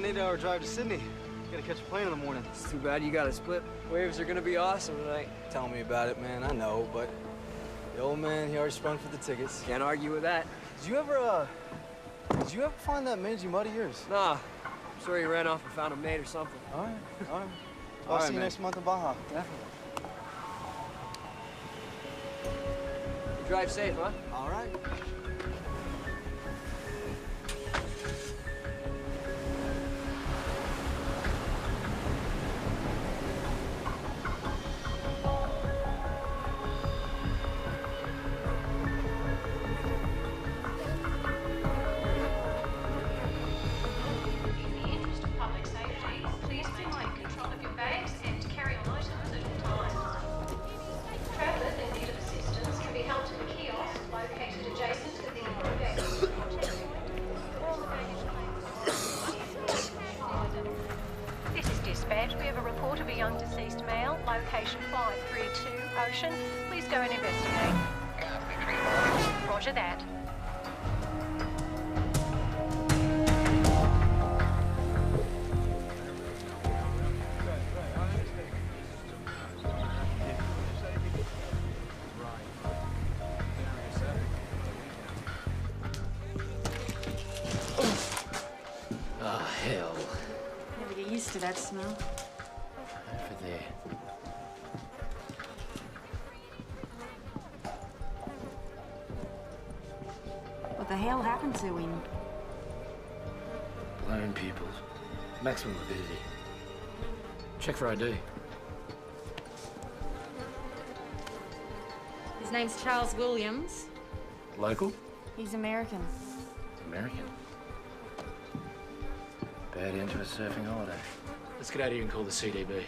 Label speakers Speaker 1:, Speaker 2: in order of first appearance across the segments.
Speaker 1: an 8-hour drive to Sydney. Gotta catch a plane in the morning.
Speaker 2: It's too bad you got to split. Waves are gonna be awesome tonight.
Speaker 1: Tell me about it, man. I know, but the old man, he already sprung for the tickets.
Speaker 2: Can't argue with that.
Speaker 1: Did you ever find that mangy mud of yours?
Speaker 2: Nah, I'm sure he ran off and found a mate or something.
Speaker 1: All right, all right.
Speaker 2: All
Speaker 1: I'll
Speaker 2: right,
Speaker 1: see you
Speaker 2: man.
Speaker 1: next month in Baja.
Speaker 2: Definitely. Drive safe, huh?
Speaker 1: All right.
Speaker 3: We have a report of a young deceased male, location 532 Ocean. Please go and investigate. Roger that.
Speaker 4: Oh, hell.
Speaker 5: Never get used to that smell.
Speaker 4: Over there.
Speaker 5: What the hell happened to him?
Speaker 4: Blown pupils. Maximum avidity. Check for ID.
Speaker 5: His name's Charles Williams.
Speaker 4: Local?
Speaker 5: He's American.
Speaker 4: American. Bad end to a surfing holiday. Let's get out of here and call the CDB.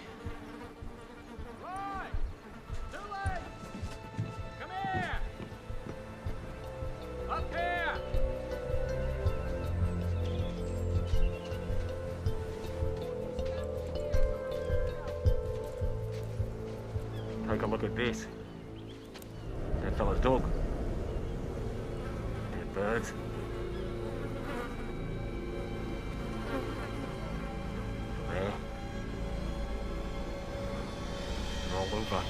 Speaker 6: Take a look at this. That fella's dog. Dead birds. There. They're all over.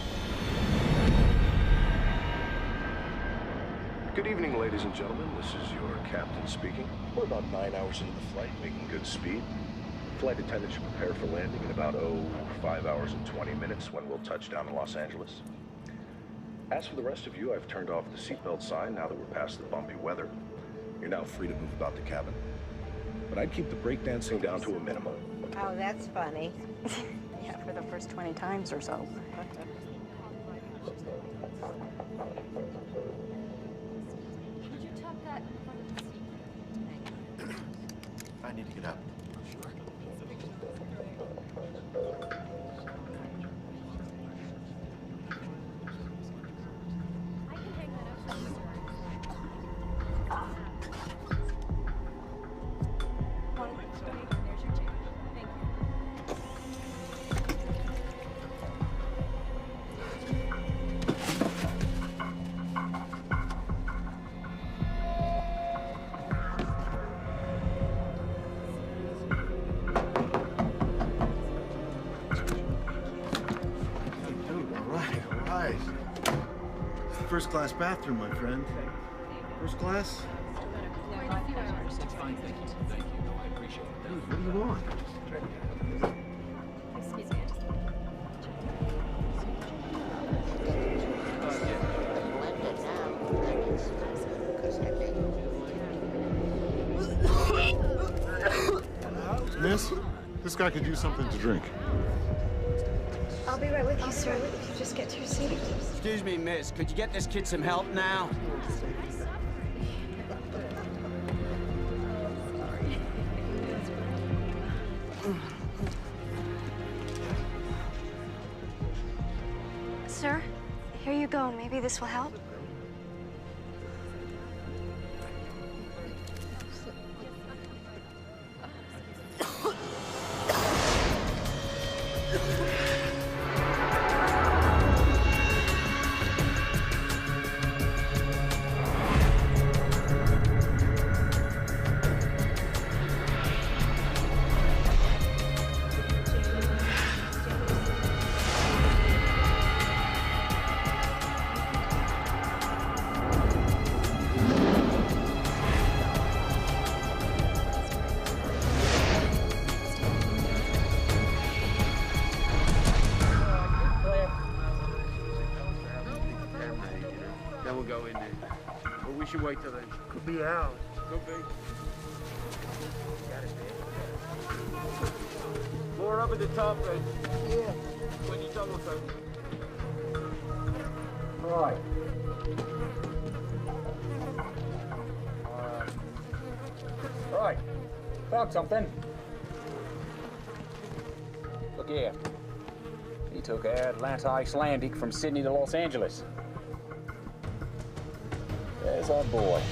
Speaker 7: Good evening, ladies and gentlemen. This is your captain speaking. We're about 9 hours into the flight, making good speed. Flight attendants should prepare for landing in about, 5 hours and 20 minutes when we'll touch down in Los Angeles. As for the rest of you, I've turned off the seatbelt sign now that we're past the bumpy weather. You're now free to move about the cabin. But I'd keep the breakdancing down to a minimum.
Speaker 8: Oh, that's funny.
Speaker 5: Yeah, for the first 20 times or so.
Speaker 7: I need to get up.
Speaker 9: First class bathroom, my friend. First class?
Speaker 4: It's fine, thank you. Thank you. No, I appreciate it.
Speaker 9: Dude, what do you want?
Speaker 5: Excuse me,
Speaker 9: Miss, this guy could use something to drink.
Speaker 8: I'll be right with you, sir. If you just get to your seat.
Speaker 2: Excuse me, miss. Could you get this kid some help now?
Speaker 8: Sir, here you go. Maybe this will help.
Speaker 6: should wait till then. Could be hours. Could be. More up at the top, then. Yeah. When you double time.
Speaker 10: Right. Right. Found something. Look here. He took Air Atlanta Icelandic from Sydney to Los Angeles. There's our boy.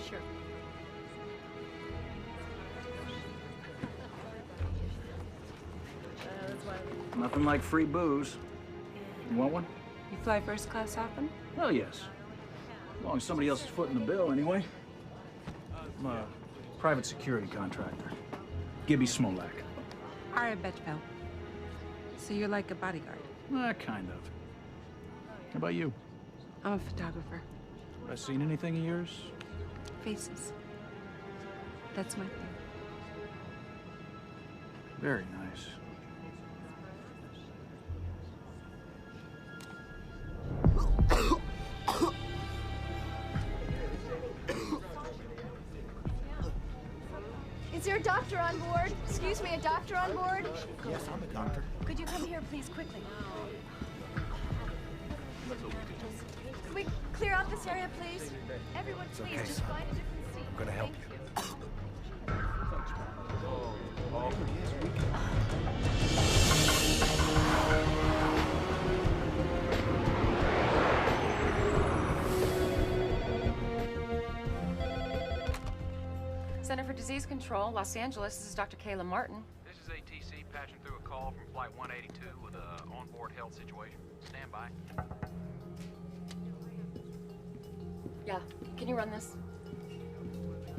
Speaker 3: Sure.
Speaker 10: Nothing like free booze. You want one?
Speaker 5: You fly first class often?
Speaker 10: Well, yes. As long as somebody else is footing the bill, anyway. I'm a private security contractor. Gibby Smolak.
Speaker 5: Ara Betchville. So you're like a bodyguard?
Speaker 10: Kind of. How about you?
Speaker 5: I'm a photographer.
Speaker 10: Have I seen anything of yours?
Speaker 5: Faces. That's my thing.
Speaker 10: Very nice.
Speaker 8: Is there a doctor on board? Excuse me, a doctor on board?
Speaker 9: Yes, I'm a doctor.
Speaker 8: Could you come here, please, quickly? Can we clear out this area, please? Everyone, please, just find a different seat.
Speaker 9: I'm gonna help
Speaker 8: Thank
Speaker 9: you.
Speaker 5: Center for Disease Control, Los Angeles. This is Dr. Kayla Martin.
Speaker 11: This is ATC patching through a call from Flight 182 with an onboard health situation. Stand by.
Speaker 12: Yeah, can you run this?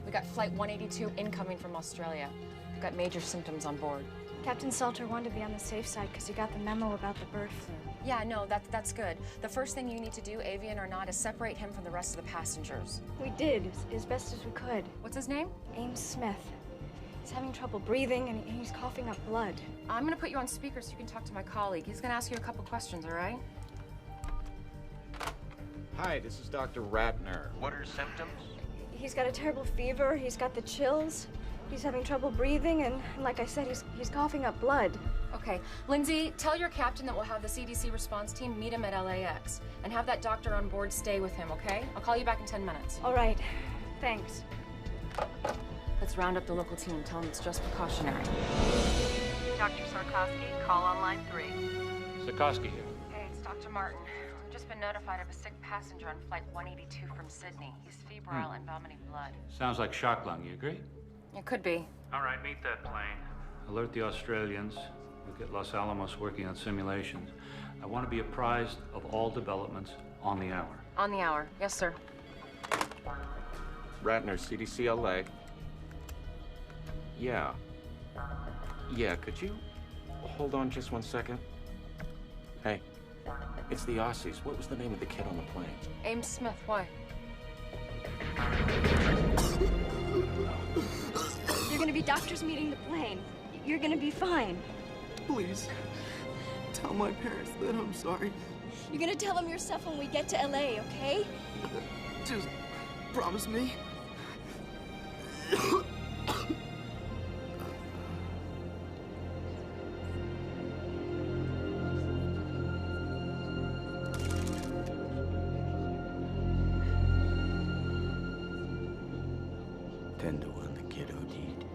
Speaker 12: We got Flight 182 incoming from Australia. We've got major symptoms on board.
Speaker 8: Captain Salter wanted to be on the safe side because he got the memo about the bird flu.
Speaker 12: Yeah, no, that's good. The first thing you need to do, avian or not, is separate him from the rest of the passengers.
Speaker 8: We did, as best as we could.
Speaker 12: What's his name?
Speaker 8: Ames Smith. He's having trouble breathing and he's coughing up blood.
Speaker 12: I'm gonna put you on speaker so you can talk to my colleague. He's gonna ask you a couple questions, all right?
Speaker 13: Hi, this is Dr. Ratner. What are his symptoms?
Speaker 8: He's got a terrible fever, he's got the chills, he's having trouble breathing, and like I said, he's coughing up blood.
Speaker 12: Okay, Lindsay, tell your captain that we'll have the CDC response team meet him at LAX and have that doctor on board stay with him, okay? I'll call you back in 10 minutes.
Speaker 8: All right, thanks.
Speaker 12: Let's round up the local team. Tell them it's just precautionary.
Speaker 3: Dr. Sarkowski, call on line 3.
Speaker 6: Sikorsky here.
Speaker 3: Hey, it's Dr. Martin. We've just been notified of a sick passenger on Flight 182 from Sydney. He's febrile and vomiting blood.
Speaker 6: Sounds like shock lung, you agree?
Speaker 12: It could be.
Speaker 6: All right, meet that plane. Alert the Australians. We'll get Los Alamos working on simulations. I want to be apprised of all developments on the hour.
Speaker 12: On the hour. Yes, sir.
Speaker 13: Ratner, CDC LA. Yeah. Yeah, could you hold on just 1 second? Hey, it's the Aussies. What was the name of the kid on the plane?
Speaker 12: Ames Smith, why?
Speaker 8: You're gonna be doctors meeting the plane. You're gonna be fine.
Speaker 14: Please, tell my parents that I'm sorry.
Speaker 8: You're gonna tell them yourself when we get to LA, okay?
Speaker 14: Just promise me.
Speaker 9: Tender when the kid OD'd.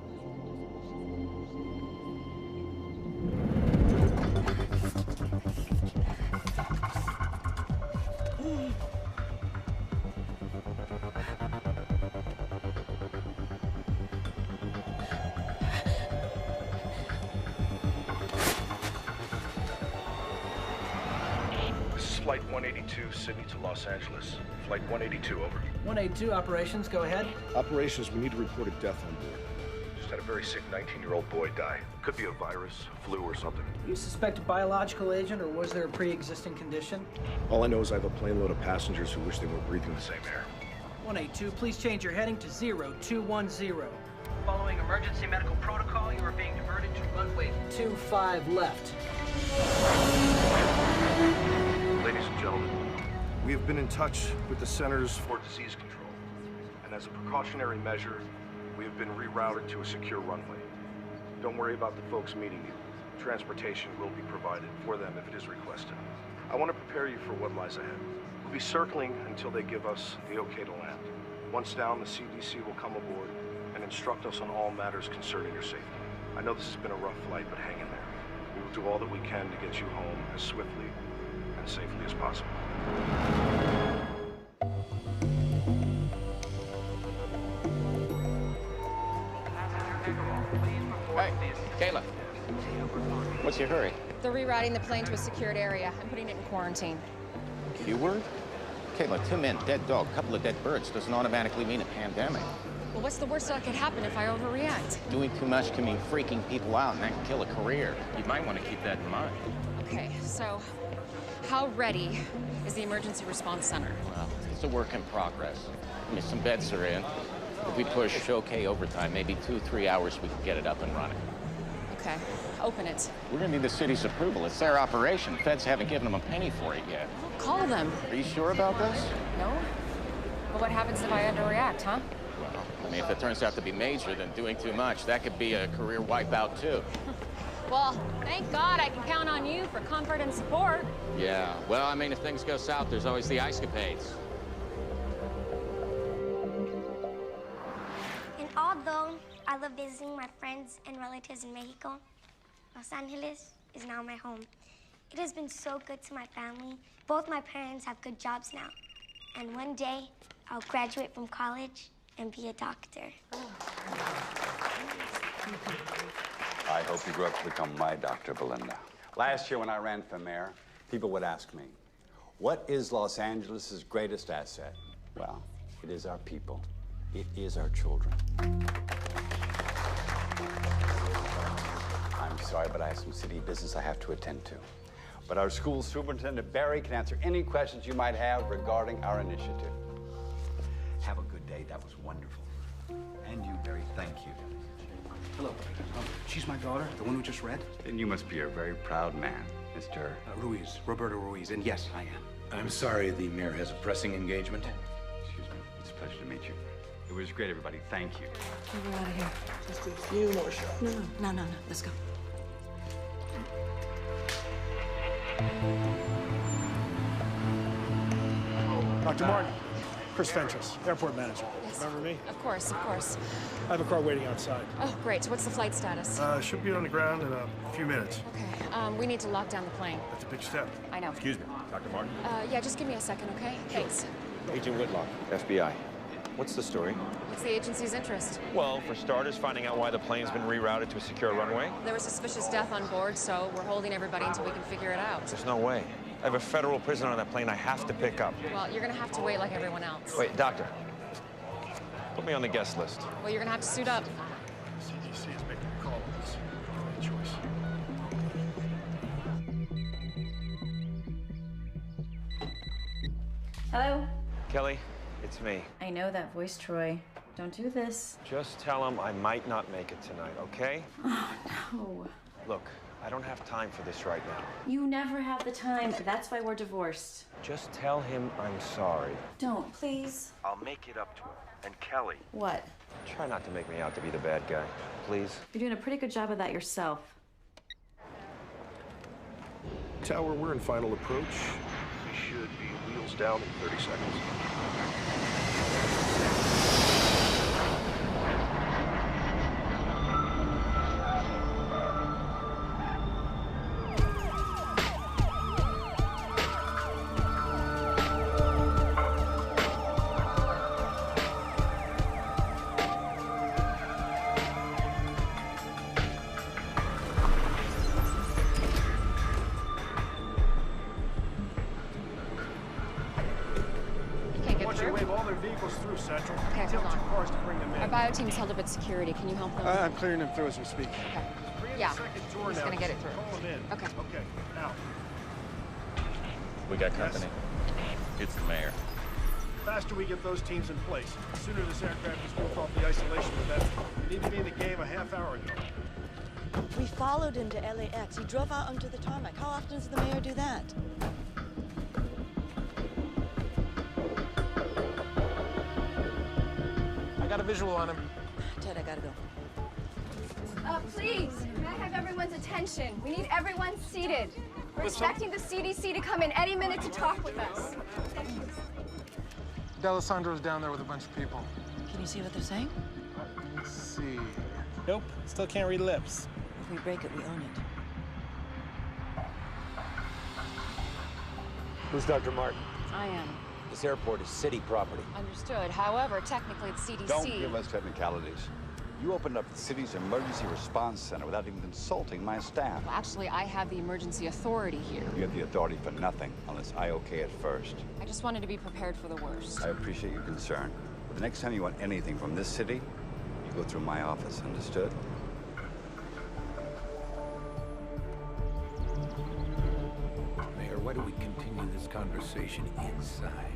Speaker 7: This is Flight 182, Sydney to Los Angeles. Flight 182, over.
Speaker 2: 182 operations, go ahead.
Speaker 7: Operations, we need to report a death on board. Just had a very sick 19-year-old boy die. Could be a virus, flu, or something.
Speaker 2: You suspect a biological agent, or was there a pre-existing condition?
Speaker 7: All I know is I have a plane load of passengers who wish they were breathing the same air.
Speaker 2: 182, please change your heading to 0210. Following emergency medical protocol, you are being diverted to runway 25 left.
Speaker 7: Ladies and gentlemen, we have been in touch with the Centers for Disease Control, and as a precautionary measure, we have been rerouted to a secure runway. Don't worry about the folks meeting you. Transportation will be provided for them if it is requested. I want to prepare you for what lies ahead. We'll be circling until they give us the okay to land. Once down, the CDC will come aboard and instruct us on all matters concerning your safety. I know this has been a rough flight, but hang in there. We will do all that we can to get you home as swiftly and safely as possible.
Speaker 13: Hey, Kayla. What's your hurry?
Speaker 12: They're rerouting the plane to a secured area. I'm putting it in quarantine.
Speaker 13: Q-word? Kayla, 2 men, dead dog, couple of dead birds doesn't automatically mean a pandemic.
Speaker 12: Well, what's the worst that could happen if I overreact?
Speaker 13: Doing too much can mean freaking people out, and that can kill a career. You might want to keep that in mind.
Speaker 12: Okay, so how ready is the emergency response center?
Speaker 13: Well, it's a work in progress. I mean, some beds are in. If we push okay overtime, maybe 2-3 hours, we can get it up and running.
Speaker 12: Okay, open it.
Speaker 13: We're gonna need the city's approval. It's their operation. Feds haven't given them a penny for it yet.
Speaker 12: Call them.
Speaker 13: Are you sure about this?
Speaker 12: No? But what happens if I underreact, huh?
Speaker 13: Well, I mean, if it turns out to be major, then doing too much, that could be a career wipeout, too.
Speaker 12: Well, thank God I can count on you for comfort and support.
Speaker 13: Yeah, well, I mean, if things go south, there's always the ice-capades.
Speaker 15: And although I love visiting my friends and relatives in Mexico, Los Angeles is now my home. It has been so good to my family. Both my parents have good jobs now. And one day, I'll graduate from college and be a doctor.
Speaker 16: I hope you grow up to become my Dr. Belinda. Last year when I ran for mayor, people would ask me, what is Los Angeles' greatest asset? Well, it is our people. It is our children. I'm sorry, but I have some city business I have to attend to. But our school superintendent, Barry, can answer any questions you might have regarding our initiative. Have a good day. That was wonderful. And you, Barry, thank you.
Speaker 17: Hello. She's my daughter, the one who just read?
Speaker 16: Then you must be a very proud man, Mr.
Speaker 17: Ruiz, Roberto Ruiz, and yes, I am.
Speaker 18: I'm sorry, the mayor has a pressing engagement.
Speaker 16: Excuse me. It's a pleasure to meet you. It was great, everybody. Thank you.
Speaker 5: Okay, we're out of here.
Speaker 17: Just a few more shots.
Speaker 5: No. Let's go.
Speaker 19: Dr. Martin, Chris Fentress, airport manager.
Speaker 12: Yes.
Speaker 19: Remember me?
Speaker 12: Of course, of course.
Speaker 19: I have a car waiting outside.
Speaker 12: Oh, great. So what's the flight status?
Speaker 19: Should be on the ground in a few minutes.
Speaker 12: Okay. We need to lock down the plane.
Speaker 19: That's a big step.
Speaker 12: I know.
Speaker 18: Excuse me, Dr. Martin?
Speaker 12: Yeah, just give me a second, okay? Thanks.
Speaker 20: Agent Whitlock, FBI. What's the story?
Speaker 12: What's the agency's interest?
Speaker 20: Well, for starters, finding out why the plane's been rerouted to a secure runway.
Speaker 12: There was suspicious death on board, so we're holding everybody until we can figure it out.
Speaker 20: There's no way. I have a federal prisoner on that plane I have to pick up.
Speaker 12: Well, you're gonna have to wait like everyone else.
Speaker 20: Wait, doctor. Put me on the guest list.
Speaker 12: Well, you're gonna have to suit up.
Speaker 19: CDC is making a call on this. Right choice.
Speaker 21: Hello?
Speaker 20: Kelly, it's me.
Speaker 21: I know that voice, Troy. Don't do this.
Speaker 20: Just tell him I might not make it tonight, okay?
Speaker 21: Oh, no.
Speaker 20: Look, I don't have time for this right now.
Speaker 21: You never have the time. That's why we're divorced.
Speaker 20: Just tell him I'm sorry.
Speaker 21: Don't, please.
Speaker 20: I'll make it up to him. And Kelly.
Speaker 21: What?
Speaker 20: Try not to make me out to be the bad guy, please.
Speaker 21: You're doing a pretty good job of that yourself.
Speaker 7: Tower, we're in final approach. We should be wheels down in 30 seconds.
Speaker 19: Through Central.
Speaker 12: Okay,
Speaker 19: Tell
Speaker 12: hold on.
Speaker 19: 2 cars to bring them in.
Speaker 12: Our bio team's held up at security. Can you help them?
Speaker 19: I'm clearing them through as we speak.
Speaker 12: Okay. Yeah. He's gonna get it through.
Speaker 19: Call them in.
Speaker 12: Okay.
Speaker 19: Okay. Now.
Speaker 13: We got company. It's the mayor.
Speaker 19: The faster we get those teams in place, the sooner this aircraft is moved off the isolation, the better. We need to be in the game a half hour ago.
Speaker 1: We followed him to LAX. He drove out onto the tarmac. How often does the mayor do that?
Speaker 20: I got a visual on him.
Speaker 1: Ted, I gotta go.
Speaker 8: Please, may I have everyone's attention? We need everyone seated. We're expecting the CDC to come in any minute to talk with us.
Speaker 22: D'Alessandro's down there with a bunch of people.
Speaker 1: Can you see what they're saying?
Speaker 22: Let's see.
Speaker 23: Nope, still can't read lips.
Speaker 1: If we break it, we own it.
Speaker 18: Who's Dr. Martin?
Speaker 12: I am.
Speaker 18: This airport is city property.
Speaker 12: Understood. However, technically it's CDC.
Speaker 16: Don't give us technicalities. You opened up the city's emergency response center without even consulting my staff.
Speaker 12: Well, actually, I have the emergency authority here.
Speaker 16: You have the authority for nothing unless I okay it first.
Speaker 12: I just wanted to be prepared for the worst.
Speaker 16: I appreciate your concern. But the next time you want anything from this city, you go through my office, understood?
Speaker 18: Mayor, why do we continue this conversation inside?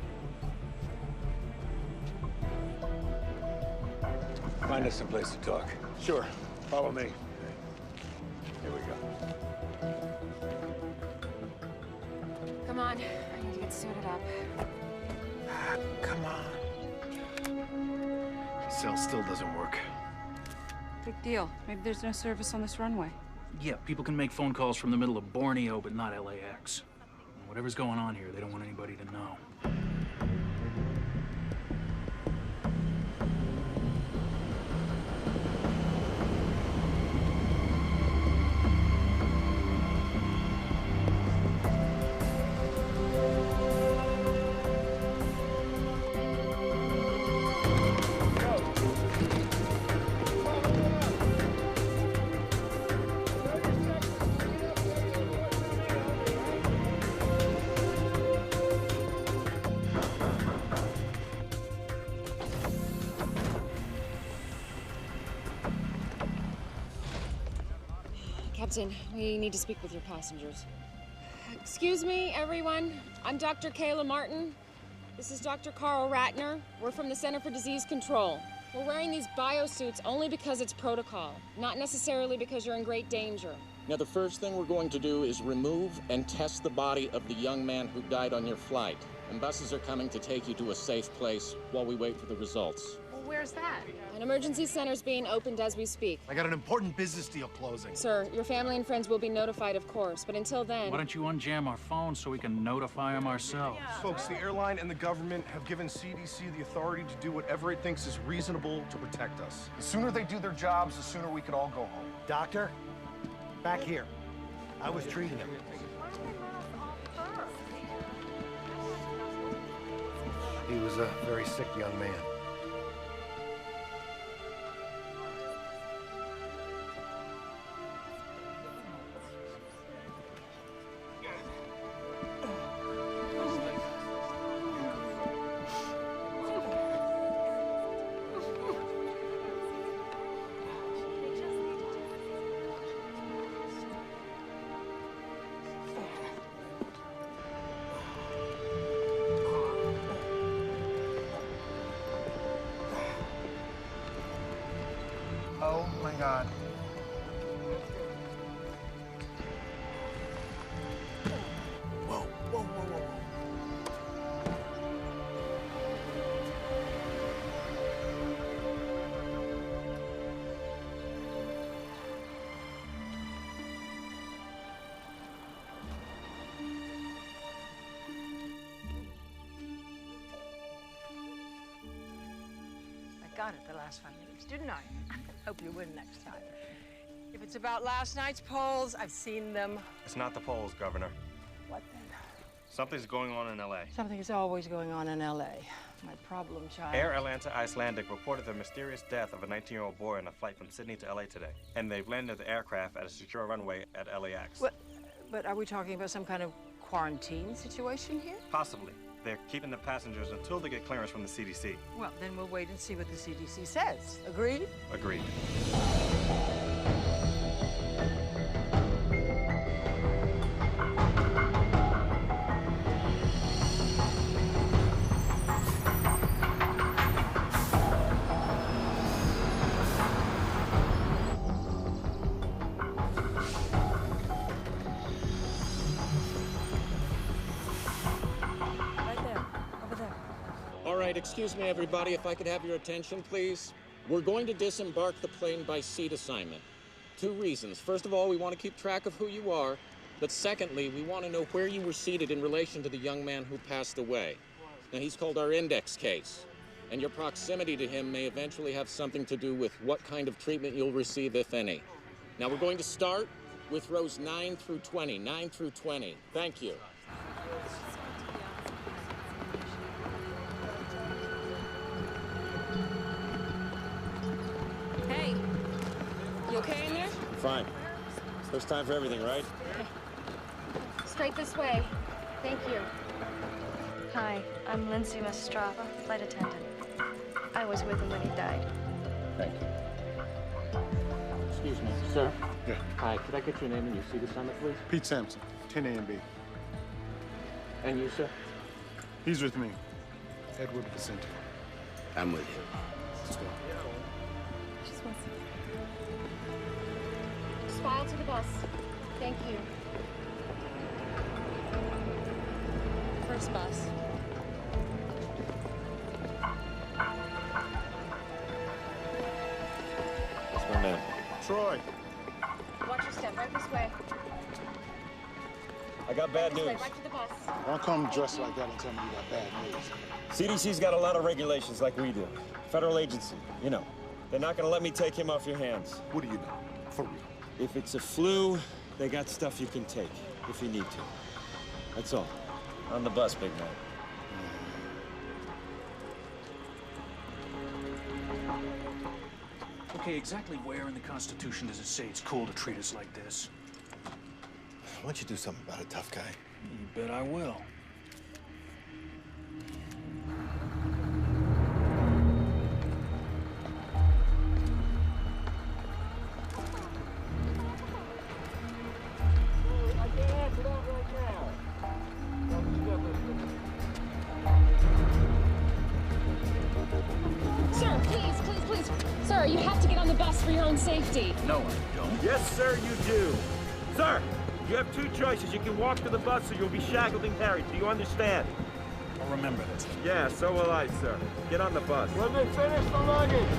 Speaker 18: Find us some place to talk.
Speaker 19: Sure. Follow me.
Speaker 16: Here we go.
Speaker 12: Come on, I need to get suited up.
Speaker 22: Come on. Cell still doesn't work.
Speaker 5: Big deal. Maybe there's no service on this runway.
Speaker 10: Yeah, people can make phone calls from the middle of Borneo, but not LAX. Whatever's going on here, they don't want anybody to know.
Speaker 12: Captain, we need to speak with your passengers. Excuse me, everyone. I'm Dr. Kayla Martin. This is Dr. Carl Ratner. We're from the Center for Disease Control. We're wearing these biosuits only because it's protocol, not necessarily because you're in great danger.
Speaker 13: Now, the first thing we're going to do is remove and test the body of the young man who died on your flight. And buses are coming to take you to a safe place while we wait for the results.
Speaker 12: Well, where's that? An emergency center's being opened as we speak.
Speaker 19: I got an important business deal closing.
Speaker 12: Sir, your family and friends will be notified, of course, but until then...
Speaker 10: Why don't you unjam our phones so we can notify them ourselves?
Speaker 19: Folks, the airline and the government have given CDC the authority to do whatever it thinks is reasonable to protect us. The sooner they do their jobs, the sooner we can all go home.
Speaker 24: Doctor, back here. I was treating him. He was a very sick young man.
Speaker 19: Oh my God.
Speaker 24: Whoa, whoa, whoa, whoa, whoa.
Speaker 25: I got it the last 5 minutes, didn't I? Hope you win next time. If it's about last night's polls, I've seen them.
Speaker 20: It's not the polls, Governor.
Speaker 25: What then?
Speaker 20: Something's going on in L.A.
Speaker 25: Something is always going on in L.A. My problem child.
Speaker 20: Air Atlanta Icelandic reported the mysterious death of a 19-year-old boy on a flight from Sydney to L.A. today. And they've landed the aircraft at a secure runway at LAX.
Speaker 25: But are we talking about some kind of quarantine situation here?
Speaker 20: Possibly. They're keeping the passengers until they get clearance from the CDC.
Speaker 25: Well, then we'll wait and see what the CDC says. Agreed?
Speaker 20: Agreed.
Speaker 13: right, excuse me, everybody, if I could have your attention, please. We're going to disembark the plane by seat assignment. 2 reasons. First of all, we want to keep track of who you are. But secondly, we want to know where you were seated in relation to the young man who passed away. Now, he's called our index case. And your proximity to him may eventually have something to do with what kind of treatment you'll receive, if any. Now, we're going to start with rows 9 through 20. 9 through 20. Thank you.
Speaker 12: Hey, you okay in there?
Speaker 13: Fine. First time for everything, right?
Speaker 8: Straight this way. Thank you. Hi, I'm Lindsay Mastrava, flight attendant. I was with him when he died.
Speaker 13: Thank you. Excuse me, sir.
Speaker 22: Yeah.
Speaker 13: Hi, could I get your name and your seat assignment, please?
Speaker 22: Pete Sampson, 10 A and B.
Speaker 13: And you, sir?
Speaker 22: He's with me. Edward Vicente.
Speaker 18: I'm with you.
Speaker 22: Let's go.
Speaker 8: Just file to the bus. Thank you.
Speaker 1: First bus.
Speaker 13: That's my man.
Speaker 22: Troy.
Speaker 8: Watch your step. Right this way.
Speaker 3: I got bad
Speaker 8: This way,
Speaker 3: news.
Speaker 8: right to the bus.
Speaker 22: Don't come dressed like that and tell me you got bad news.
Speaker 3: CDC's got a lot of regulations like we do. Federal agency, you know. They're not gonna let me take him off your hands.
Speaker 22: What do you know? For real.
Speaker 3: If it's a flu, they got stuff you can take, if you need to. That's all. On the bus, big man.
Speaker 10: Okay, exactly where in the Constitution does it say it's cool to treat us like this?
Speaker 22: Why don't you do something about it, tough guy?
Speaker 10: You bet I will.
Speaker 12: Sir, please, please, please. Sir, you have to get on the bus for your own safety.
Speaker 10: No, I don't.
Speaker 3: Yes, sir, you do. Sir, you have 2 choices. You can walk to the bus or you'll be shackled and carried. Do you understand?
Speaker 10: I'll remember this.
Speaker 3: Yeah, so will I, sir. Get on the bus.
Speaker 22: When they finish the luggage.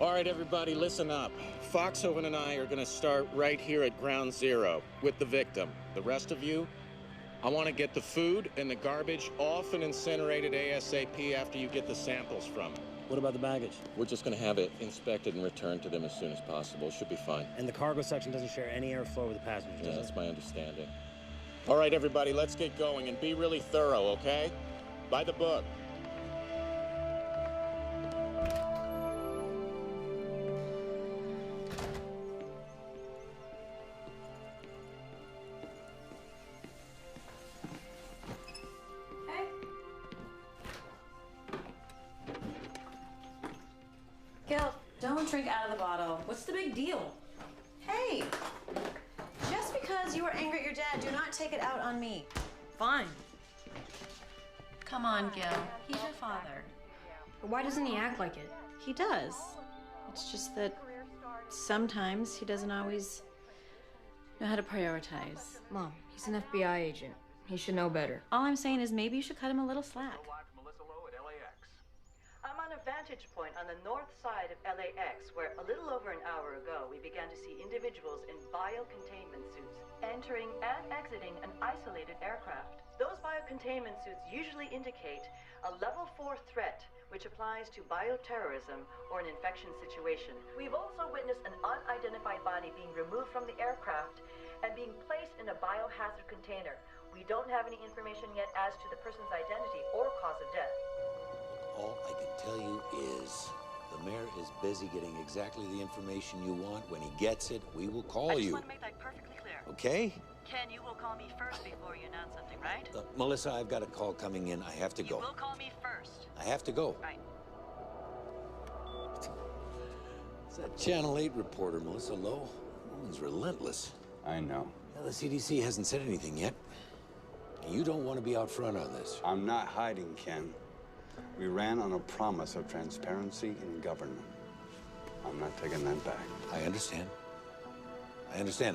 Speaker 13: All right, everybody, listen up. Foxhoven and I are going to start right here at Ground Zero with the victim. The rest of you, I want to get the food and the garbage off and incinerated ASAP after you get the samples from it.
Speaker 4: What about the baggage?
Speaker 13: We're just going to have it inspected and returned to them as soon as possible. Should be fine.
Speaker 4: And the cargo section doesn't share any airflow with the passengers,
Speaker 13: Yeah,
Speaker 4: does
Speaker 13: that's
Speaker 4: it?
Speaker 13: my understanding. All right, everybody, let's get going and be really thorough, okay? By the book.
Speaker 21: Gil, don't drink out of the bottle. What's the big deal? Hey, just because you were angry at your dad, do not take it out on me. Fine. Come on, Gil. He's your father.
Speaker 8: Why doesn't he act like it?
Speaker 21: He does. It's just that sometimes he doesn't always know how to prioritize.
Speaker 8: Mom, he's an FBI agent. He should know better.
Speaker 21: All I'm saying is maybe you should cut him a little slack.
Speaker 6: I'm on a vantage point on the north side of LAX, where a little over an hour ago we began to see individuals in biocontainment suits entering and exiting an isolated aircraft. Those biocontainment suits usually indicate a level 4 threat, which applies to bioterrorism or an infection situation. We've also witnessed an unidentified body being removed from the aircraft and being placed in a biohazard container. We don't have any information yet as to the person's identity or cause of death.
Speaker 18: All I can tell you is the mayor is busy getting exactly the information you want. When he gets it, we will call
Speaker 6: I just
Speaker 18: you.
Speaker 6: want to make that perfectly clear.
Speaker 18: Okay?
Speaker 6: Ken, you will call me first before you announce something, right?
Speaker 18: Melissa, I've got a call coming in. I have to go.
Speaker 6: You will call me first.
Speaker 18: I have to go.
Speaker 6: Right.
Speaker 18: It's that Channel 8 reporter, Melissa Lowe. Woman's relentless.
Speaker 16: I know.
Speaker 18: Now, the CDC hasn't said anything yet. You don't want to be out front on this.
Speaker 16: I'm not hiding, Ken. We ran on a promise of transparency in government. I'm not taking that back.
Speaker 18: I understand.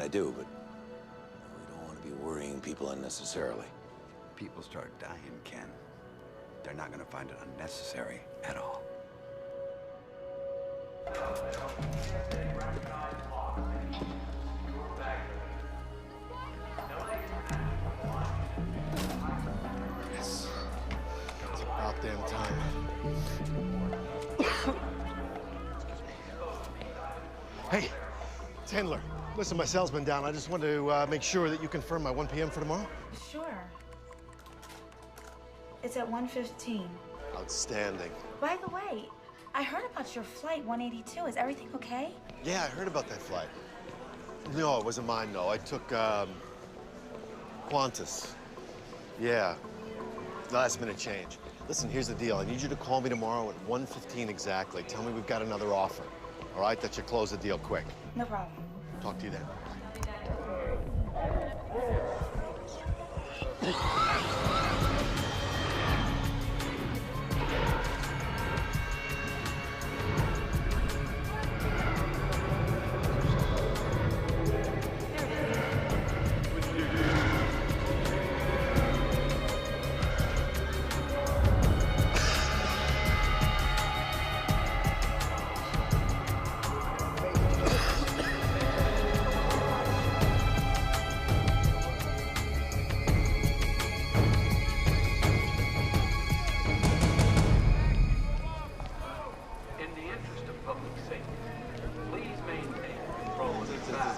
Speaker 18: I do, but we don't want to be worrying people unnecessarily.
Speaker 2: People start dying, Ken. They're not gonna find it unnecessary at all.
Speaker 22: Yes. It's about damn time. Hey, Tandler. Listen, my cell's been down. I just wanted to make sure that you confirm my 1 p.m. for tomorrow.
Speaker 9: Sure. It's at 1:15.
Speaker 22: Outstanding.
Speaker 9: By the way, I heard about your flight 182. Is everything okay?
Speaker 22: Yeah, I heard about that flight. No, it wasn't mine, though. I took, Qantas. Yeah. Last minute change. Listen, here's the deal. I need you to call me tomorrow at 1:15 exactly. Tell me we've got another offer. All right? That you close the deal quick.
Speaker 9: No problem.
Speaker 22: Talk to you then.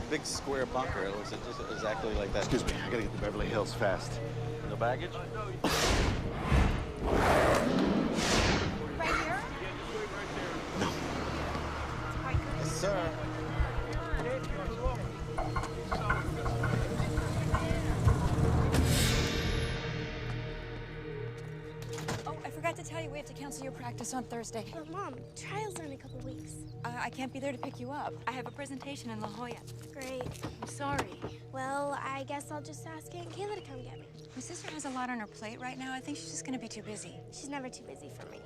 Speaker 11: Big square bunker. It looks just exactly like that.
Speaker 22: Excuse me, I gotta get to Beverly Hills fast.
Speaker 11: No baggage?
Speaker 9: Right here?
Speaker 22: No.
Speaker 11: Yes, sir.
Speaker 5: Oh, I forgot to tell you we have to cancel your practice on Thursday.
Speaker 14: But Mom, trial's in a couple weeks.
Speaker 5: I can't be there to pick you up. I have a presentation in La Jolla.
Speaker 14: Great.
Speaker 5: I'm sorry.
Speaker 14: Well, I guess I'll just ask Aunt Kayla to come get me.
Speaker 5: My sister has a lot on her plate right now. I think she's just gonna be too busy.
Speaker 14: She's never too busy for me.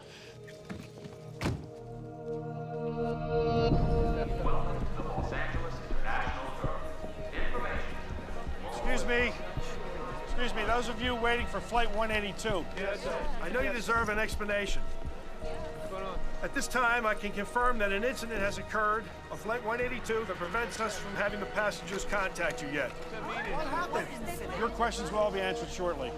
Speaker 15: Welcome to the Los Angeles International Terminal. Information.
Speaker 26: Excuse me, those of you waiting for Flight 182. I know you deserve an explanation. At this time, I can confirm that an incident has occurred on Flight 182 that prevents us from having the passengers contact you yet. What happened? Your questions will all be answered shortly.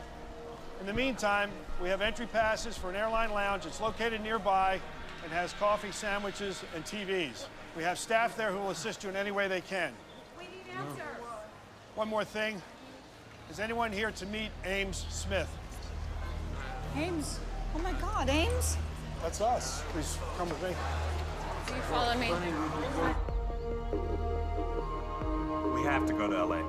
Speaker 26: In the meantime, we have entry passes for an airline lounge. It's located nearby and has coffee, sandwiches, and TVs. We have staff there who will assist you in any way they can.
Speaker 9: We need answers.
Speaker 26: One more thing. Is anyone here to meet Ames Smith?
Speaker 5: Ames? Oh my God, Ames?
Speaker 26: That's us. Please come with me.
Speaker 12: Do you follow me?
Speaker 20: We have to go to LA.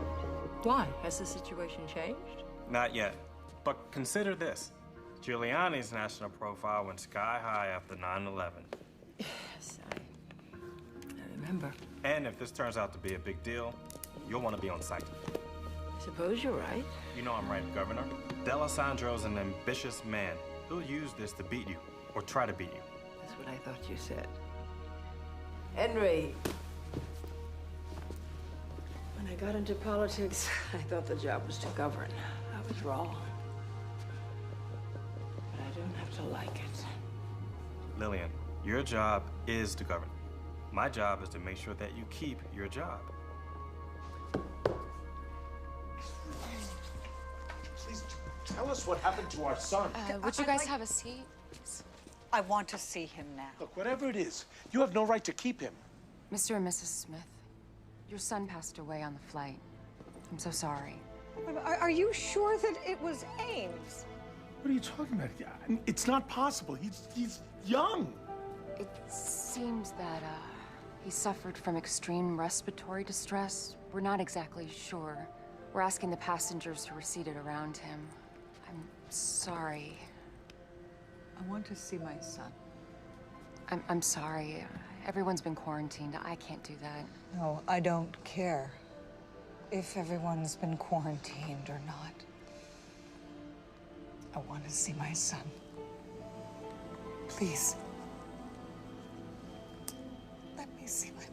Speaker 25: Why? Has the situation changed?
Speaker 20: Not yet. But consider this. Giuliani's national profile went sky high after 9/11.
Speaker 25: Yes, I remember.
Speaker 20: And if this turns out to be a big deal, you'll want to be on site.
Speaker 25: I suppose you're right.
Speaker 20: You know I'm right, Governor. D'Alessandro's an ambitious man. He'll use this to beat you, or try to beat you.
Speaker 25: That's what I thought you said. Henry. When I got into politics, I thought the job was to govern. I was wrong. But I don't have to like it.
Speaker 20: Lillian, your job is to govern. My job is to make sure that you keep your job.
Speaker 22: Please tell us what happened to our son.
Speaker 12: Would you guys have a seat?
Speaker 27: I want to see him now.
Speaker 22: Look, whatever it is, you have no right to keep him.
Speaker 12: Mr. and Mrs. Smith, your son passed away on the flight. I'm so sorry.
Speaker 27: Are you sure that it was Ames?
Speaker 22: What are you talking about? It's not possible. He's young.
Speaker 12: It seems that he suffered from extreme respiratory distress. We're not exactly sure. We're asking the passengers who were seated around him. I'm sorry.
Speaker 27: I want to see my son.
Speaker 12: I'm sorry. Everyone's been quarantined. I can't do that.
Speaker 27: No, I don't care if everyone's been quarantined or not. I want to see my son. Please. Let me see my boy.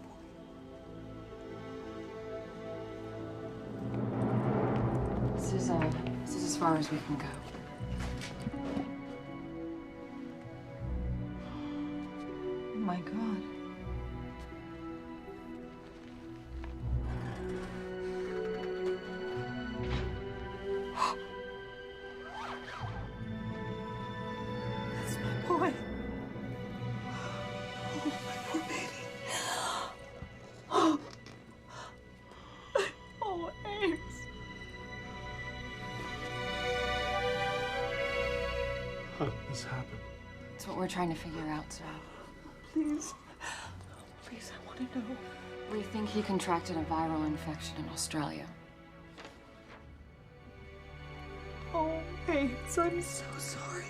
Speaker 12: This is as far as we can go.
Speaker 27: Oh my God. That's my boy. Oh, my poor baby. Oh, Ames.
Speaker 26: How did this happen?
Speaker 12: It's what we're trying to figure out, sir.
Speaker 27: Please. Please, I want to know.
Speaker 12: We think he contracted a viral infection in Australia.
Speaker 27: Oh, Ames, I'm so sorry.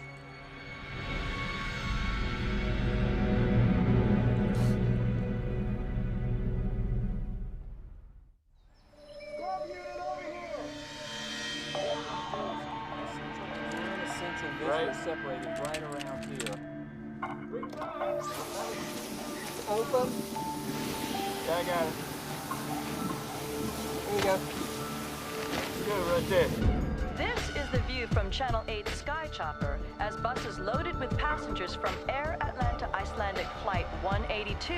Speaker 11: Right. Separated right around here.
Speaker 26: Open.
Speaker 11: Yeah, I got it. There you go. Good, right there.
Speaker 6: This is the view from Channel 8's Sky Chopper as buses loaded with passengers from Air Atlanta Icelandic Flight 182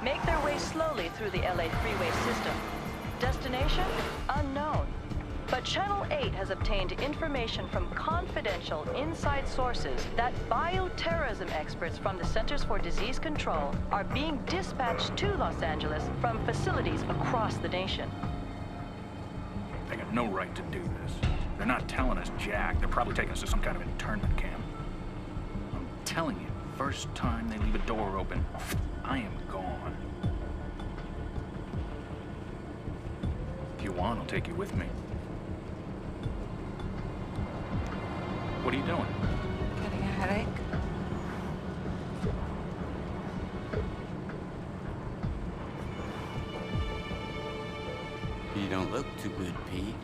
Speaker 6: make their way slowly through the LA freeway system. Destination? Unknown. But Channel 8 has obtained information from confidential inside sources that bioterrorism experts from the Centers for Disease Control are being dispatched to Los Angeles from facilities across the nation.
Speaker 1: They got no right to do this. They're not telling us jack. They're probably taking us to some kind of internment camp. I'm telling you, first time they leave a door open, I am gone. If you want, I'll take you with me. What are you doing?
Speaker 27: Getting a headache?
Speaker 7: You don't look too good, Pete.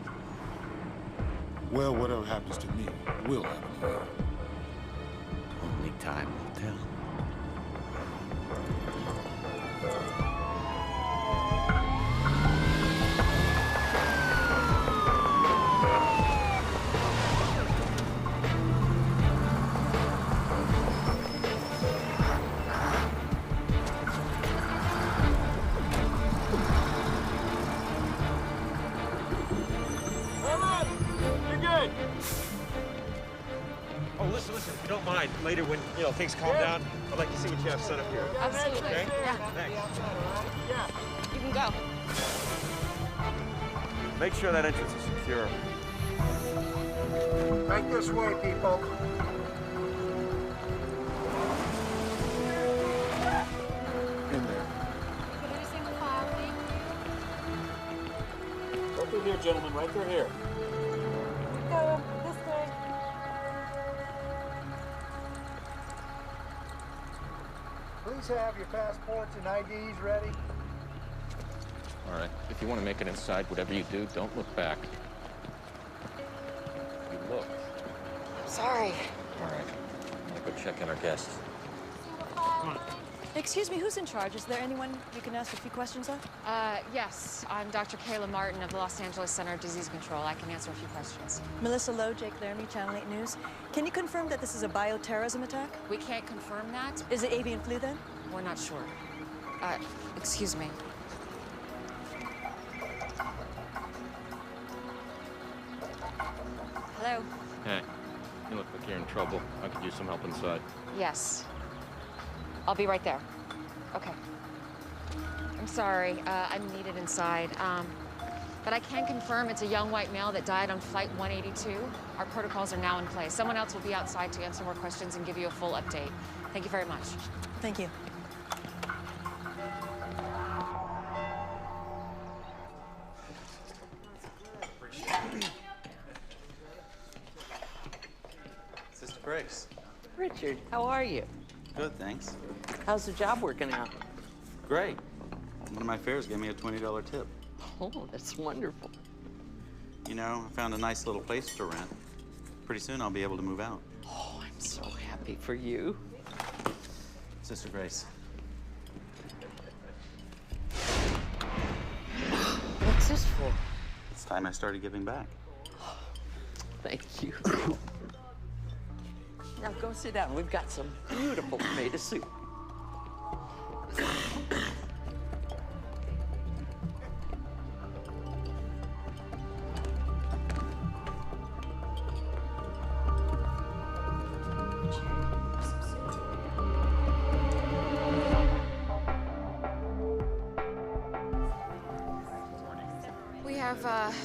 Speaker 10: Well, whatever happens to me will happen to you.
Speaker 7: Only time will tell.
Speaker 3: Listen, if you don't mind, later when, things calm down, I'd like to see what you have set up here.
Speaker 12: Absolutely.
Speaker 3: Okay?
Speaker 12: Yeah.
Speaker 3: Thanks.
Speaker 12: You can go.
Speaker 3: Make sure that entrance is secure.
Speaker 26: Right this way, people.
Speaker 3: In there. Right through here, gentlemen, right through here.
Speaker 27: Go this way.
Speaker 26: Please have your passports and IDs ready.
Speaker 13: All right. If you want to make it inside, whatever you do, don't look back. You look.
Speaker 12: Sorry.
Speaker 13: All right. I'm gonna go check in our guests.
Speaker 21: Come on. Excuse me, who's in charge? Is there anyone you can ask a few questions of?
Speaker 12: Yes. I'm Dr. Kayla Martin of the Los Angeles Center of Disease Control. I can answer a few questions.
Speaker 21: Melissa Lowe, Jake Laramie, Channel 8 News. Can you confirm that this is a bioterrorism attack?
Speaker 12: We can't confirm that.
Speaker 21: Is it avian flu then?
Speaker 12: We're not sure. Excuse me. Hello?
Speaker 13: Hey, you look like you're in trouble. I could use some help inside.
Speaker 12: Yes. I'll be right there. Okay. I'm sorry. I'm needed inside. But I can confirm it's a young white male that died on Flight 182. Our protocols are now in place. Someone else will be outside to answer more questions and give you a full update. Thank you very much.
Speaker 21: Thank you.
Speaker 11: Grace.
Speaker 4: Richard, how are you?
Speaker 11: Good, thanks.
Speaker 4: How's the job working out?
Speaker 11: Great. One of my fares gave me a $20 tip.
Speaker 4: Oh, that's wonderful.
Speaker 11: You know, I found a nice little place to rent. Pretty soon I'll be able to move out.
Speaker 4: Oh, I'm so happy for you.
Speaker 11: Sister Grace.
Speaker 4: What's this for?
Speaker 11: It's time I started giving back.
Speaker 4: Thank you. Now go sit down. We've got some beautiful tomato soup.
Speaker 12: We have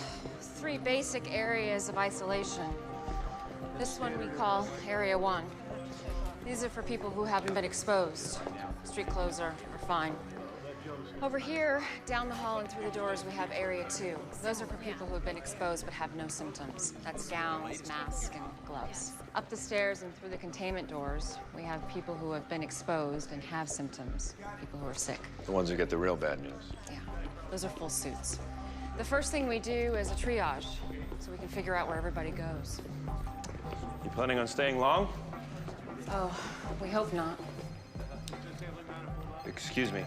Speaker 12: 3 basic areas of isolation. This one we call Area 1. These are for people who haven't been exposed. Street clothes are fine. Over here, down the hall and through the doors, we have Area 2. Those are for people who have been exposed but have no symptoms. That's gowns, masks, and gloves. Up the stairs and through the containment doors, we have people who have been exposed and have symptoms, people who are sick.
Speaker 22: The ones who get the real bad news.
Speaker 12: Yeah, those are full suits. The first thing we do is a triage, so we can figure out where everybody goes.
Speaker 3: You planning on staying long?
Speaker 12: Oh, we hope not.
Speaker 3: Excuse me.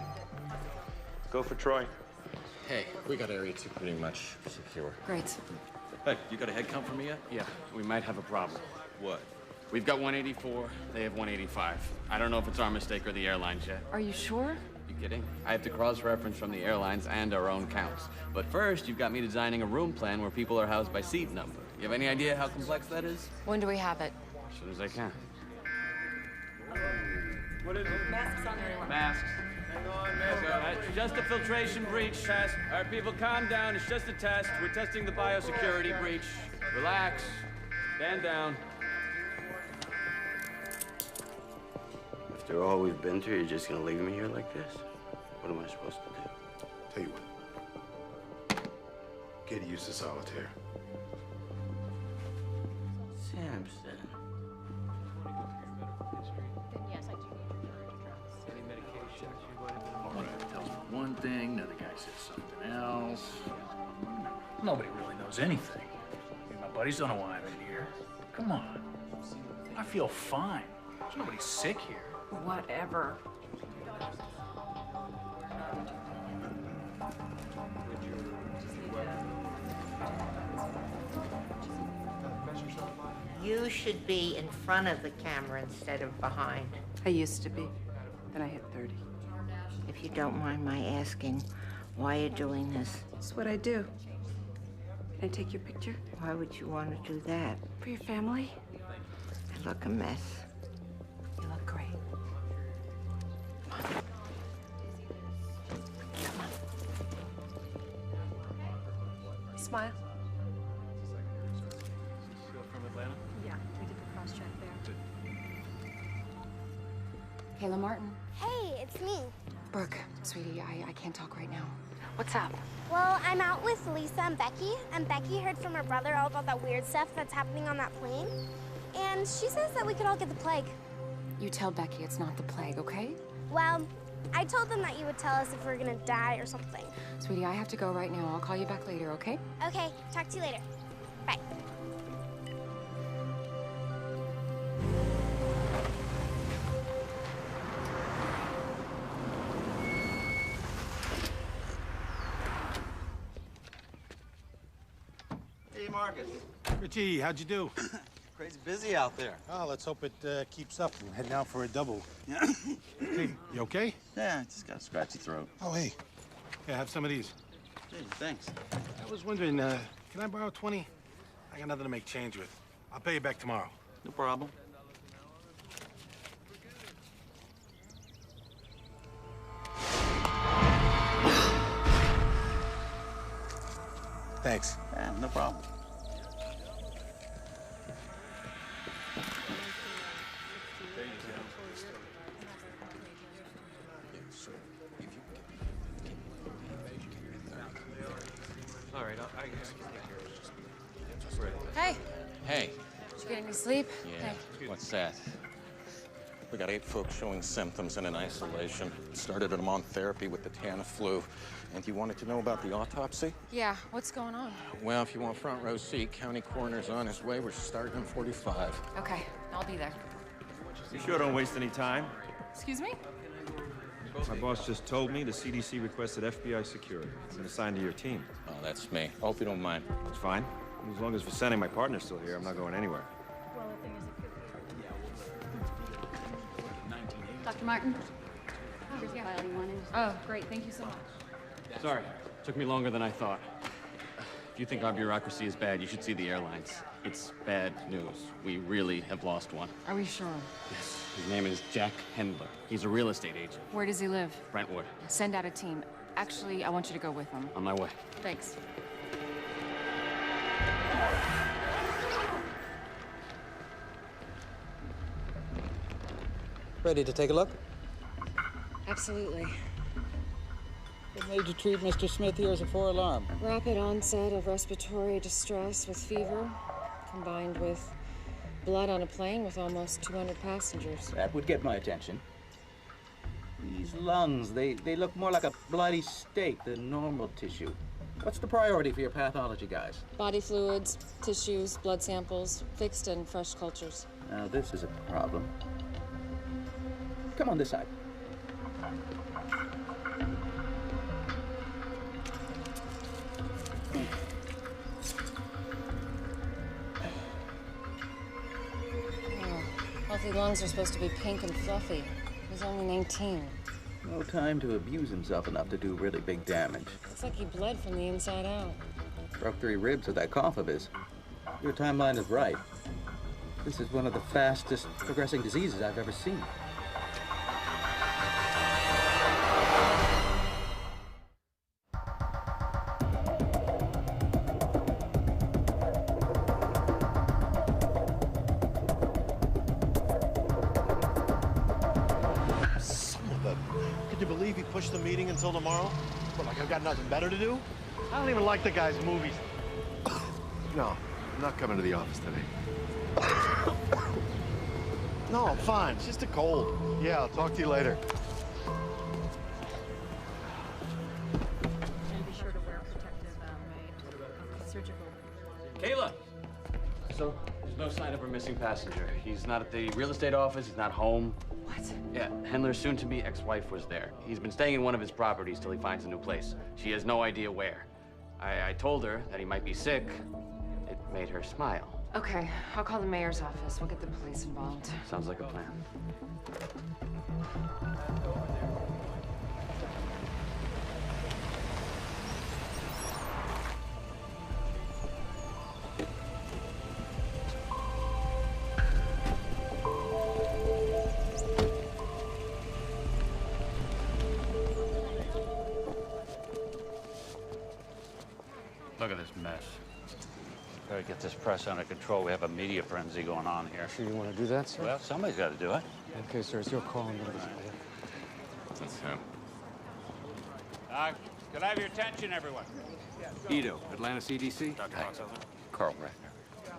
Speaker 3: Go for Troy.
Speaker 13: Hey, we got Area 2 pretty much secure.
Speaker 12: Great.
Speaker 8: Hey, you got a head count for me yet? Yeah, we might have a problem. What? We've got 184, they have 185. I don't know if it's our mistake or the airlines yet.
Speaker 12: Are you sure?
Speaker 8: You kidding? I have to cross-reference from the airlines and our own counts. But first, you've got me designing a room plan where people are housed by seat number. You have any idea how complex that is?
Speaker 12: When do we have it?
Speaker 8: As soon as I can.
Speaker 21: What is it? Masks on everyone.
Speaker 8: Masks.
Speaker 21: Hang on,
Speaker 8: It's just a filtration breach test. All right, people, calm down. It's just a test. We're testing the biosecurity breach. Relax. Stand down.
Speaker 7: After all we've been through, you're just gonna leave me here like this? What am I supposed to do?
Speaker 10: Tell you what. Get used to solitaire.
Speaker 7: Samson.
Speaker 12: Yes, I do need your address.
Speaker 1: Any medication? One guy tells me one thing, another guy says something else. Nobody really knows anything. I mean, my buddies don't know why I'm in here. Come on. I feel fine. There's nobody sick here.
Speaker 5: Whatever.
Speaker 16: You should be in front of the camera instead of behind.
Speaker 5: I used to be. Then I hit 30.
Speaker 16: If you don't mind my asking, why you're doing this?
Speaker 5: It's what I do. Can I take your picture?
Speaker 16: Why would you want to do that?
Speaker 5: For your family?
Speaker 16: I look a mess.
Speaker 5: You look great. Smile.
Speaker 8: From Atlanta?
Speaker 14: Yeah, we did the cross-check there.
Speaker 12: Kayla Martin.
Speaker 14: Hey, it's me.
Speaker 12: Brooke, sweetie, I can't talk right now. What's up?
Speaker 14: Well, I'm out with Lisa and Becky heard from her brother all about that weird stuff that's happening on that plane. And she says that we could all get the plague.
Speaker 12: You tell Becky it's not the plague, okay?
Speaker 14: Well, I told them that you would tell us if we're gonna die or something.
Speaker 12: Sweetie, I have to go right now. I'll call you back later, okay?
Speaker 14: Okay, talk to you later. Bye.
Speaker 11: Hey, Marcus.
Speaker 26: Richie, how'd you do?
Speaker 11: Crazy busy out there.
Speaker 26: Oh, let's hope it keeps up. I'm heading out for a double. Hey, you okay?
Speaker 11: Yeah, I just got a scratchy throat.
Speaker 26: Oh, hey. Yeah, have some of these.
Speaker 11: Hey, thanks.
Speaker 26: I was wondering, can I borrow 20? I got nothing to make change with. I'll pay you back tomorrow.
Speaker 11: No problem.
Speaker 26: Thanks.
Speaker 11: Yeah, no problem.
Speaker 8: All right, I can take care of it.
Speaker 12: Hey.
Speaker 13: Hey,
Speaker 12: you get any sleep?
Speaker 13: Yeah. What's that? We got 8 folks showing symptoms and in isolation. Started them on therapy with the Tamiflu. And you wanted to know about the autopsy?
Speaker 12: Yeah, what's going on?
Speaker 13: Well, if you want front row seat, county coroner's on his way. We're starting in 45.
Speaker 12: Okay, I'll be there.
Speaker 3: You sure don't waste any time?
Speaker 12: Excuse me?
Speaker 3: My boss just told me the CDC requested FBI security. It's been assigned to your team.
Speaker 13: Oh, that's me. Hope you don't mind.
Speaker 3: It's fine. As long as Vincent, my partner's still here, I'm not going anywhere.
Speaker 5: Dr. Martin? Here's the file you wanted. Oh, great. Thank you so much.
Speaker 8: Sorry, took me longer than I thought. If you think our bureaucracy is bad, you should see the airlines. It's bad news. We really have lost one.
Speaker 12: Are we sure?
Speaker 8: Yes. His name is Jack Hendler. He's a real estate agent.
Speaker 12: Where does he live?
Speaker 8: Brentwood.
Speaker 12: Send out a team. Actually, I want you to go with him.
Speaker 8: On my way.
Speaker 12: Thanks.
Speaker 2: Ready to take a look?
Speaker 12: Absolutely.
Speaker 2: What made you treat Mr. Smith here as a 4-alarm?
Speaker 12: Rapid onset of respiratory distress with fever, combined with blood on a plane with almost 200 passengers.
Speaker 2: That would get my attention. These lungs, they look more like a bloody steak than normal tissue. What's the priority for your pathology guys?
Speaker 12: Body fluids, tissues, blood samples, fixed and fresh cultures.
Speaker 2: Now this is a problem. Come on this side.
Speaker 12: Healthy lungs are supposed to be pink and fluffy. He's only 19.
Speaker 2: No time to abuse himself enough to do really big damage.
Speaker 12: Looks like he bled from the inside out.
Speaker 2: Broke 3 ribs with that cough of his. Your timeline is right. This is one of the fastest progressing diseases I've ever seen.
Speaker 22: Push the meeting until tomorrow? What, like I've got nothing better to do? I don't even like the guy's movies. No, I'm not coming to the office today. No, I'm fine. It's just a cold. Yeah, I'll talk to you later.
Speaker 5: And be sure to wear protective surgical.
Speaker 8: Kayla! So, there's no sign of her missing passenger. He's not at the real estate office, he's not home.
Speaker 12: What?
Speaker 8: Yeah, Hendler's soon-to-be ex-wife was there. He's been staying in one of his properties till he finds a new place. She has no idea where. I told her that he might be sick. It made her smile.
Speaker 12: Okay, I'll call the mayor's office. We'll get the police involved.
Speaker 8: Sounds like a plan.
Speaker 15: Look at this mess. Gotta get this press under control. We have a media frenzy going on here.
Speaker 17: Sure you want to do that, sir?
Speaker 15: Well, somebody's got to do it.
Speaker 17: Okay, sir, it's your call. I'm going to
Speaker 15: That's him. Could I have your attention, everyone?
Speaker 18: Ito, Atlanta CDC.
Speaker 15: Dr. Carl Ratner.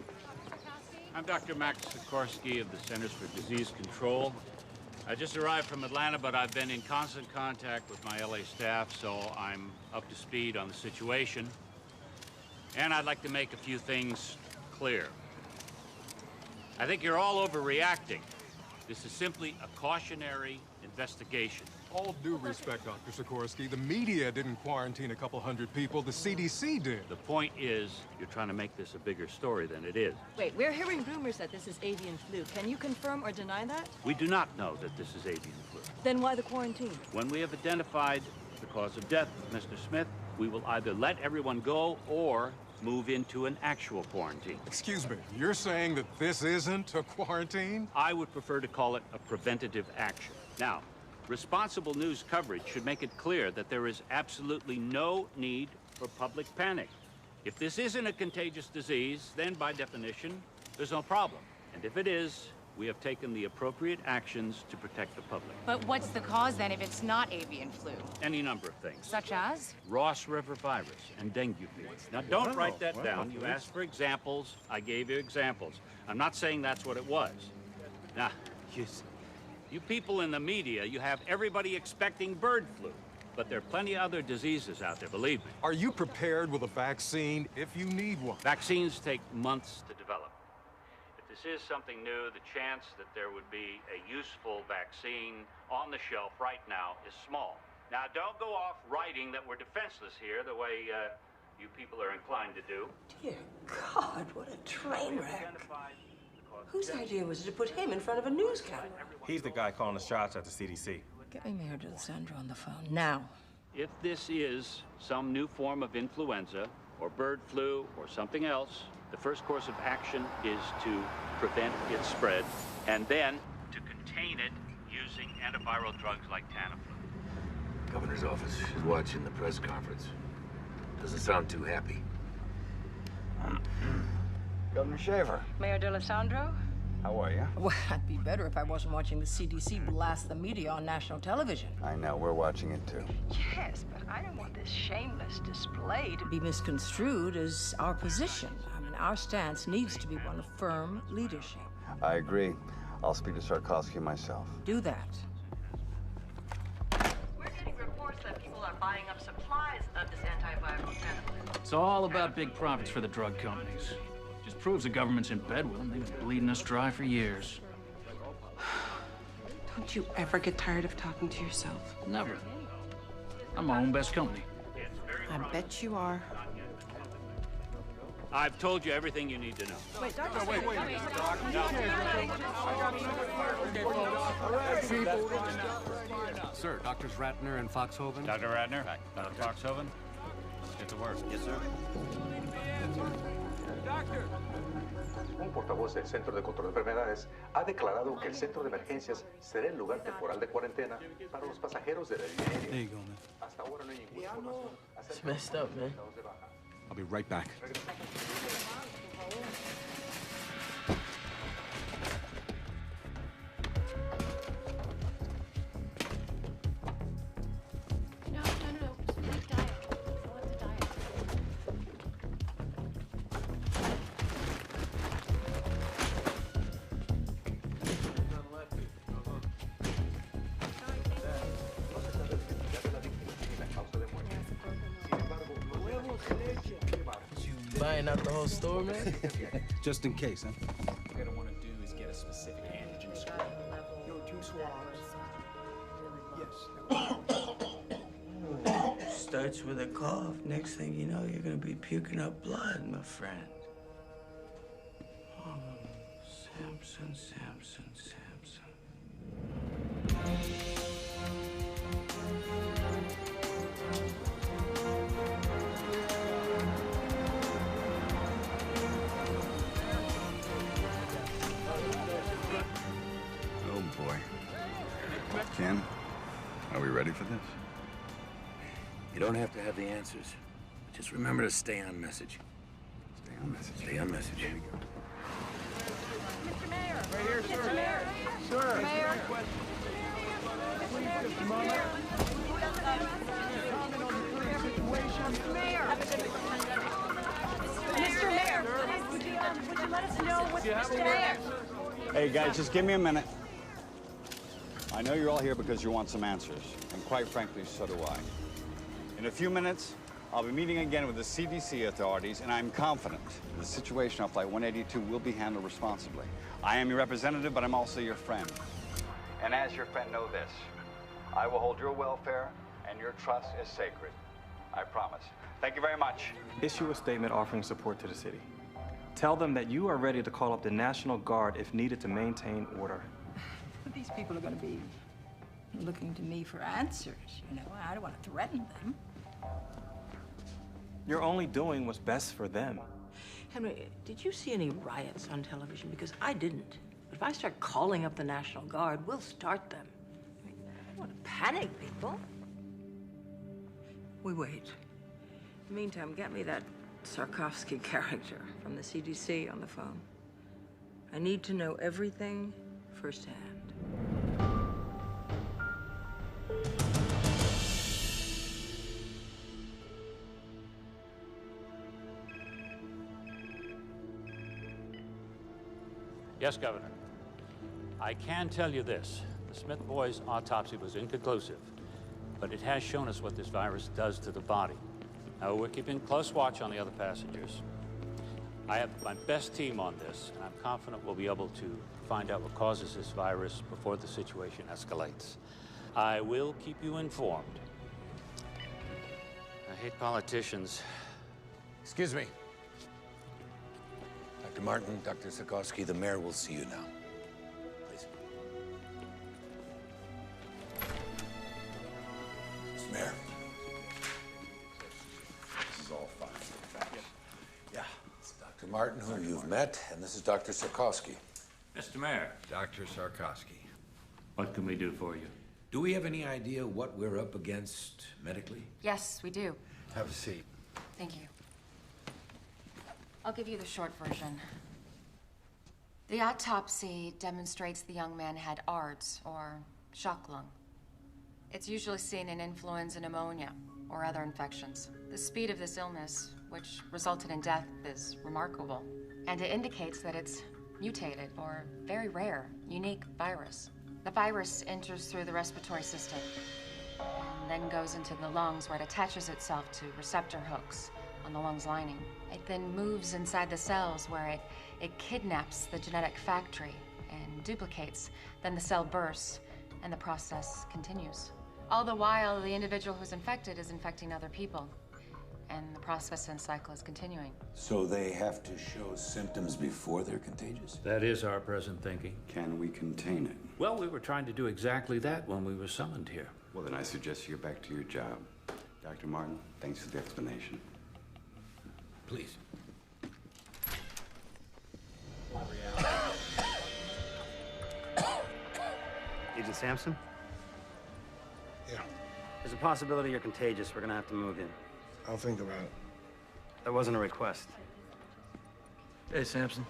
Speaker 15: I'm Dr. Max Sikorsky of the Centers for Disease Control. I just arrived from Atlanta, but I've been in constant contact with my LA staff, so I'm up to speed on the situation. And I'd like to make a few things clear. I think you're all overreacting. This is simply a cautionary investigation.
Speaker 19: All due respect, Dr. Sikorsky, the media didn't quarantine a couple hundred people, the CDC did.
Speaker 15: The point is, you're trying to make this a bigger story than it is.
Speaker 6: Wait, we're hearing rumors that this is avian flu. Can you confirm or deny that?
Speaker 15: We do not know that this is avian flu.
Speaker 6: Then why the quarantine?
Speaker 15: When we have identified the cause of death of Mr. Smith, we will either let everyone go or move into an actual quarantine.
Speaker 19: Excuse me, you're saying that this isn't a quarantine?
Speaker 15: I would prefer to call it a preventative action. Now, responsible news coverage should make it clear that there is absolutely no need for public panic. If this isn't a contagious disease, then by definition, there's no problem. And if it is, we have taken the appropriate actions to protect the public.
Speaker 5: But what's the cause then if it's not avian flu?
Speaker 15: Any number of things.
Speaker 5: Such as?
Speaker 15: Ross River virus and dengue fever. Now, don't write that down. You asked for examples. I gave you examples. I'm not saying that's what it was. Now, you people in the media, you have everybody expecting bird flu. But there are plenty of other diseases out there, believe me.
Speaker 19: Are you prepared with a vaccine if you need one?
Speaker 15: Vaccines take months to develop. If this is something new, the chance that there would be a useful vaccine on the shelf right now is small. Now, don't go off writing that we're defenseless here the way you people are inclined to do.
Speaker 4: Dear God, what a train wreck. Whose idea was it to put him in front of a news camera?
Speaker 9: He's the guy calling the shots at the CDC.
Speaker 4: Get me Mayor D'Alessandro on the phone, now.
Speaker 15: If this is some new form of influenza, or bird flu, or something else, the first course of action is to prevent its spread, and then to contain it using antiviral drugs like Tamiflu.
Speaker 20: Governor's office is watching the press conference. Doesn't sound too happy.
Speaker 23: Governor Shaver.
Speaker 4: Mayor D'Alessandro?
Speaker 23: How are you?
Speaker 4: Well, I'd be better if I wasn't watching the CDC blast the media on national television.
Speaker 23: I know, we're watching it too.
Speaker 4: Yes, but I don't want this shameless display to be misconstrued as our position. I mean, our stance needs to be one of firm leadership.
Speaker 23: I agree. I'll speak to Sarkowski myself.
Speaker 4: Do that.
Speaker 6: We're getting reports that people are buying up supplies of this antiviral Tamiflu.
Speaker 1: It's all about big profits for the drug companies. Just proves the government's in bed with them. They've been bleeding us dry for years.
Speaker 4: Don't you ever get tired of talking to yourself?
Speaker 1: Never. I'm my own best company.
Speaker 4: I bet you are.
Speaker 15: I've told you everything you need to know.
Speaker 4: Wait, Doctor,
Speaker 19: wait.
Speaker 18: Sir, Doctors Ratner and Foxhoven.
Speaker 15: Dr. Ratner? Dr. Foxhoven? Let's get to work. Yes, sir.
Speaker 24: Un portavoz del Centro de Control de Enfermedades ha declarado que el centro de emergencias será el lugar temporal de cuarentena para los pasajeros de la línea aérea.
Speaker 18: There you go, man.
Speaker 24: Hasta ahora no hay ninguna información acerca
Speaker 18: It's messed up, man. I'll be right back.
Speaker 5: No. Just make diet. What's a diet?
Speaker 17: Buying out the whole store, man?
Speaker 18: Just in case, huh?
Speaker 17: What you're gonna want to do is get a specific antigen score.
Speaker 4: Yo, 2 swabs.
Speaker 17: Yes. Starts with a cough. Next thing you know, you're gonna be puking up blood, my friend. Oh, Samson.
Speaker 10: Oh, boy. Ken, are we ready for this?
Speaker 20: You don't have to have the answers. Just remember to stay on message.
Speaker 10: Stay on message.
Speaker 20: Stay on message.
Speaker 10: Here we go.
Speaker 5: Mr. Mayor.
Speaker 19: Right here, sir.
Speaker 5: Mr. Mayor.
Speaker 19: Sir.
Speaker 5: Mayor. Mr. Mayor, would you let us know what's Mr. Mayor?
Speaker 23: Hey, guys, just give me a minute. I know you're all here because you want some answers, and quite frankly, so do I. In a few minutes, I'll be meeting again with the CDC authorities, and I'm confident the situation on Flight 182 will be handled responsibly. I am your representative, but I'm also your friend. And as your friend, know this. I will hold your welfare, and your trust is sacred. I promise. Thank you very much.
Speaker 25: Issue a statement offering support to the city. Tell them that you are ready to call up the National Guard if needed to maintain order.
Speaker 4: These people are going to be looking to me for answers, you know. I don't want to threaten them.
Speaker 25: You're only doing what's best for them.
Speaker 4: Henry, did you see any riots on television? Because I didn't. But if I start calling up the National Guard, we'll start them. I don't want to panic people. We wait. In the meantime, get me that Sarkowski character from the CDC on the phone. I need to know everything firsthand.
Speaker 15: Yes, Governor. I can tell you this. The Smith boys' autopsy was inconclusive, but it has shown us what this virus does to the body. Now, we're keeping close watch on the other passengers. I have my best team on this, and I'm confident we'll be able to find out what causes this virus before the situation escalates. I will keep you informed. I hate politicians.
Speaker 20: Excuse me. Dr. Martin, Dr. Sikorsky, the mayor will see you now. Please. Mr. Mayor. This is all fine. Yeah. It's Dr. Martin, who you've met, and this is Dr. Sikorsky.
Speaker 15: Mr. Mayor.
Speaker 20: Dr. Sikorsky.
Speaker 15: What can we do for you?
Speaker 20: Do we have any idea what we're up against medically?
Speaker 12: Yes, we do.
Speaker 20: Have a seat.
Speaker 12: Thank you. I'll give you the short version. The autopsy demonstrates the young man had ARDS, or shock lung. It's usually seen in influenza pneumonia or other infections. The speed of this illness, which resulted in death, is remarkable. And it indicates that it's mutated or very rare, unique virus. The virus enters through the respiratory system and then goes into the lungs, where it attaches itself to receptor hooks on the lungs lining. It then moves inside the cells, where it kidnaps the genetic factory and duplicates. Then the cell bursts and the process continues. All the while, the individual who's infected is infecting other people, and the process and cycle is continuing.
Speaker 20: So they have to show symptoms before they're contagious?
Speaker 15: That is our present thinking.
Speaker 7: Can we contain it?
Speaker 15: Well, we were trying to do exactly that when we were summoned here.
Speaker 7: Well, then I suggest you get back to your job. Dr. Martin, thanks for the explanation.
Speaker 20: Please.
Speaker 11: Agent Sampson?
Speaker 10: Yeah.
Speaker 11: There's a possibility you're contagious. We're gonna have to move in.
Speaker 10: I'll think about it.
Speaker 11: That wasn't a request.
Speaker 14: Hey, Sampson.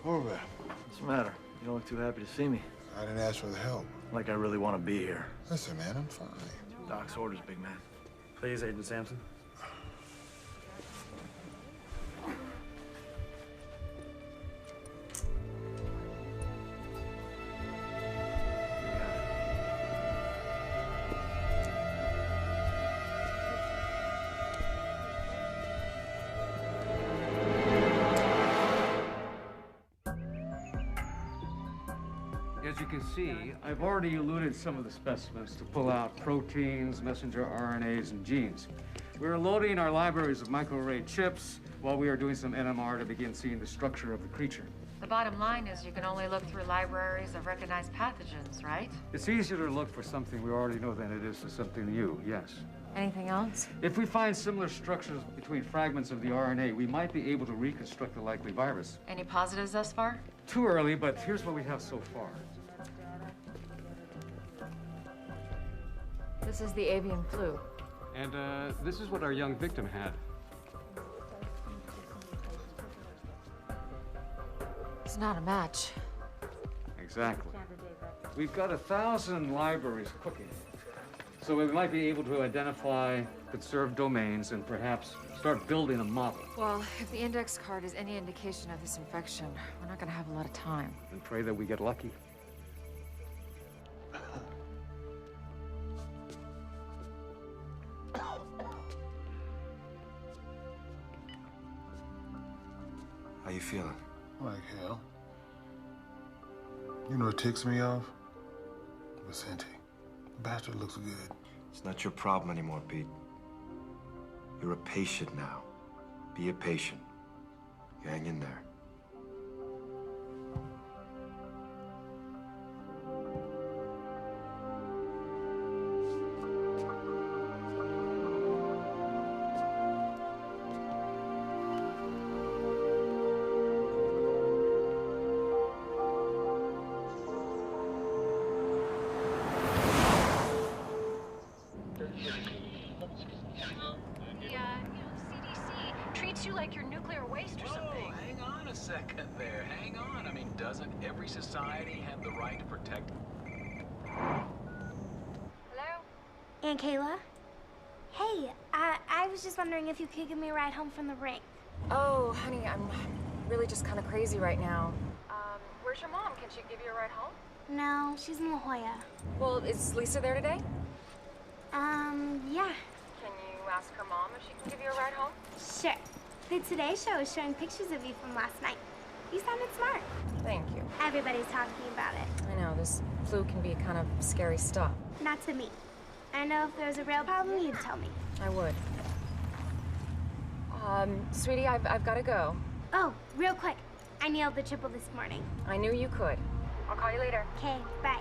Speaker 10: Horvath.
Speaker 14: What's the matter? You don't look too happy to see me.
Speaker 10: I didn't ask for the help.
Speaker 14: Like I really want to be here.
Speaker 10: Listen, man, I'm fine.
Speaker 14: Doc's orders, big man.
Speaker 11: Please, Agent Sampson.
Speaker 16: As you can see, I've already eluted some of the specimens to pull out proteins, messenger RNAs, and genes. We're loading our libraries of microarray chips while we are doing some NMR to begin seeing the structure of the creature.
Speaker 12: The bottom line is you can only look through libraries of recognized pathogens, right?
Speaker 16: It's easier to look for something we already know than it is for something new, yes.
Speaker 12: Anything else?
Speaker 16: If we find similar structures between fragments of the RNA, we might be able to reconstruct the likely virus.
Speaker 12: Any positives thus far?
Speaker 16: Too early, but here's what we have so far.
Speaker 12: This is the avian flu.
Speaker 16: And this is what our young victim had.
Speaker 12: It's not a match.
Speaker 16: Exactly. We've got 1,000 libraries cooking. So we might be able to identify conserved domains and perhaps start building a model.
Speaker 12: Well, if the index card is any indication of this infection, we're not gonna have a lot of time.
Speaker 16: And pray that we get lucky.
Speaker 10: How you feeling? Like hell. You know what ticks me off? Vicente. The bastard looks good.
Speaker 21: It's not your problem anymore, Pete. You're a patient now. Be a patient. You hang in there.
Speaker 6: CDC treats you like you're nuclear waste or something.
Speaker 13: Hang on
Speaker 1: Doesn't every society have the right to protect?
Speaker 2: Hello? Aunt Kayla? Hey, I was just wondering if you could give me a ride home from the rink.
Speaker 12: Oh, honey, I'm really just kind of crazy right now. Where's your mom? Can she give you a ride home?
Speaker 2: No, she's in La Jolla.
Speaker 12: Well, is Lisa there today?
Speaker 2: Yeah.
Speaker 12: Can you ask her mom if she can give you a ride home?
Speaker 2: Sure. The Today Show is showing pictures of you from last night. You sounded smart.
Speaker 12: Thank you.
Speaker 2: Everybody's talking about it.
Speaker 12: I know, this flu can be kind of scary stuff.
Speaker 2: Not to me. I know if there was a real problem, you'd tell me.
Speaker 12: I would. Sweetie, I've got to go.
Speaker 2: Oh, real quick. I nailed the triple this morning.
Speaker 12: I knew you could. I'll call you later.
Speaker 2: Okay, bye.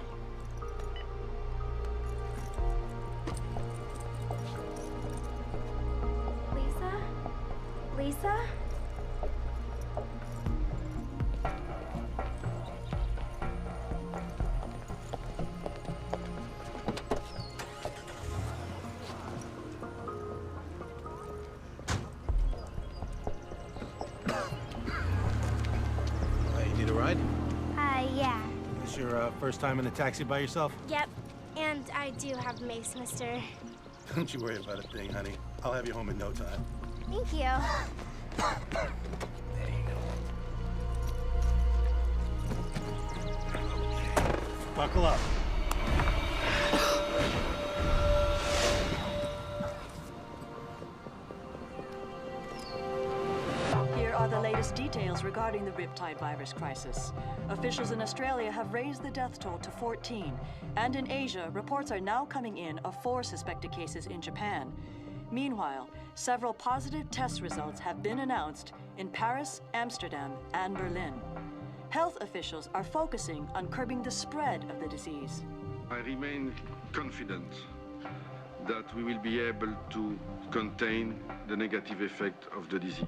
Speaker 2: Lisa? Lisa?
Speaker 3: You need a ride?
Speaker 2: Yeah.
Speaker 3: This your first time in a taxi by yourself?
Speaker 2: Yep. And I do have Mace, mister.
Speaker 3: Don't you worry about a thing, honey. I'll have you home in no time.
Speaker 2: Thank you.
Speaker 3: Buckle up.
Speaker 6: Here are the latest details regarding the Riptide virus crisis. Officials in Australia have raised the death toll to 14, and in Asia, reports are now coming in of 4 suspected cases in Japan. Meanwhile, several positive test results have been announced in Paris, Amsterdam, and Berlin. Health officials are focusing on curbing the spread of the disease.
Speaker 8: I remain confident that we will be able to contain the negative effect of the disease.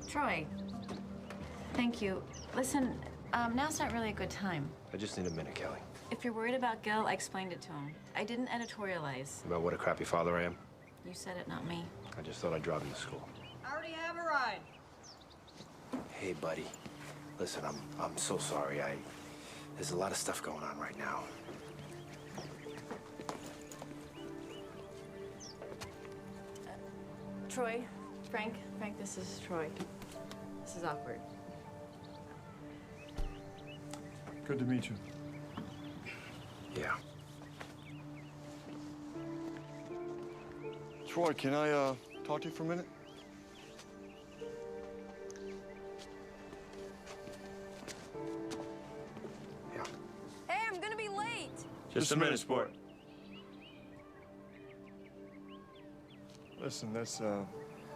Speaker 9: Troy, thank you. Listen, now's not really a good time.
Speaker 21: I just need a minute, Kelly.
Speaker 9: If you're worried about Gil, I explained it to him. I didn't editorialize.
Speaker 21: About what a crappy father I am?
Speaker 9: You said it, not me.
Speaker 21: I just thought I'd drive him to school.
Speaker 4: I already have a ride.
Speaker 21: Hey, buddy. Listen, I'm so sorry. There's a lot of stuff going on right now.
Speaker 9: Troy, Frank, this is Troy. This is awkward.
Speaker 19: Good to meet you.
Speaker 21: Yeah.
Speaker 19: Troy, can I talk to you for a minute?
Speaker 12: Hey, I'm gonna be late.
Speaker 19: Just a minute, sport. Listen, that's a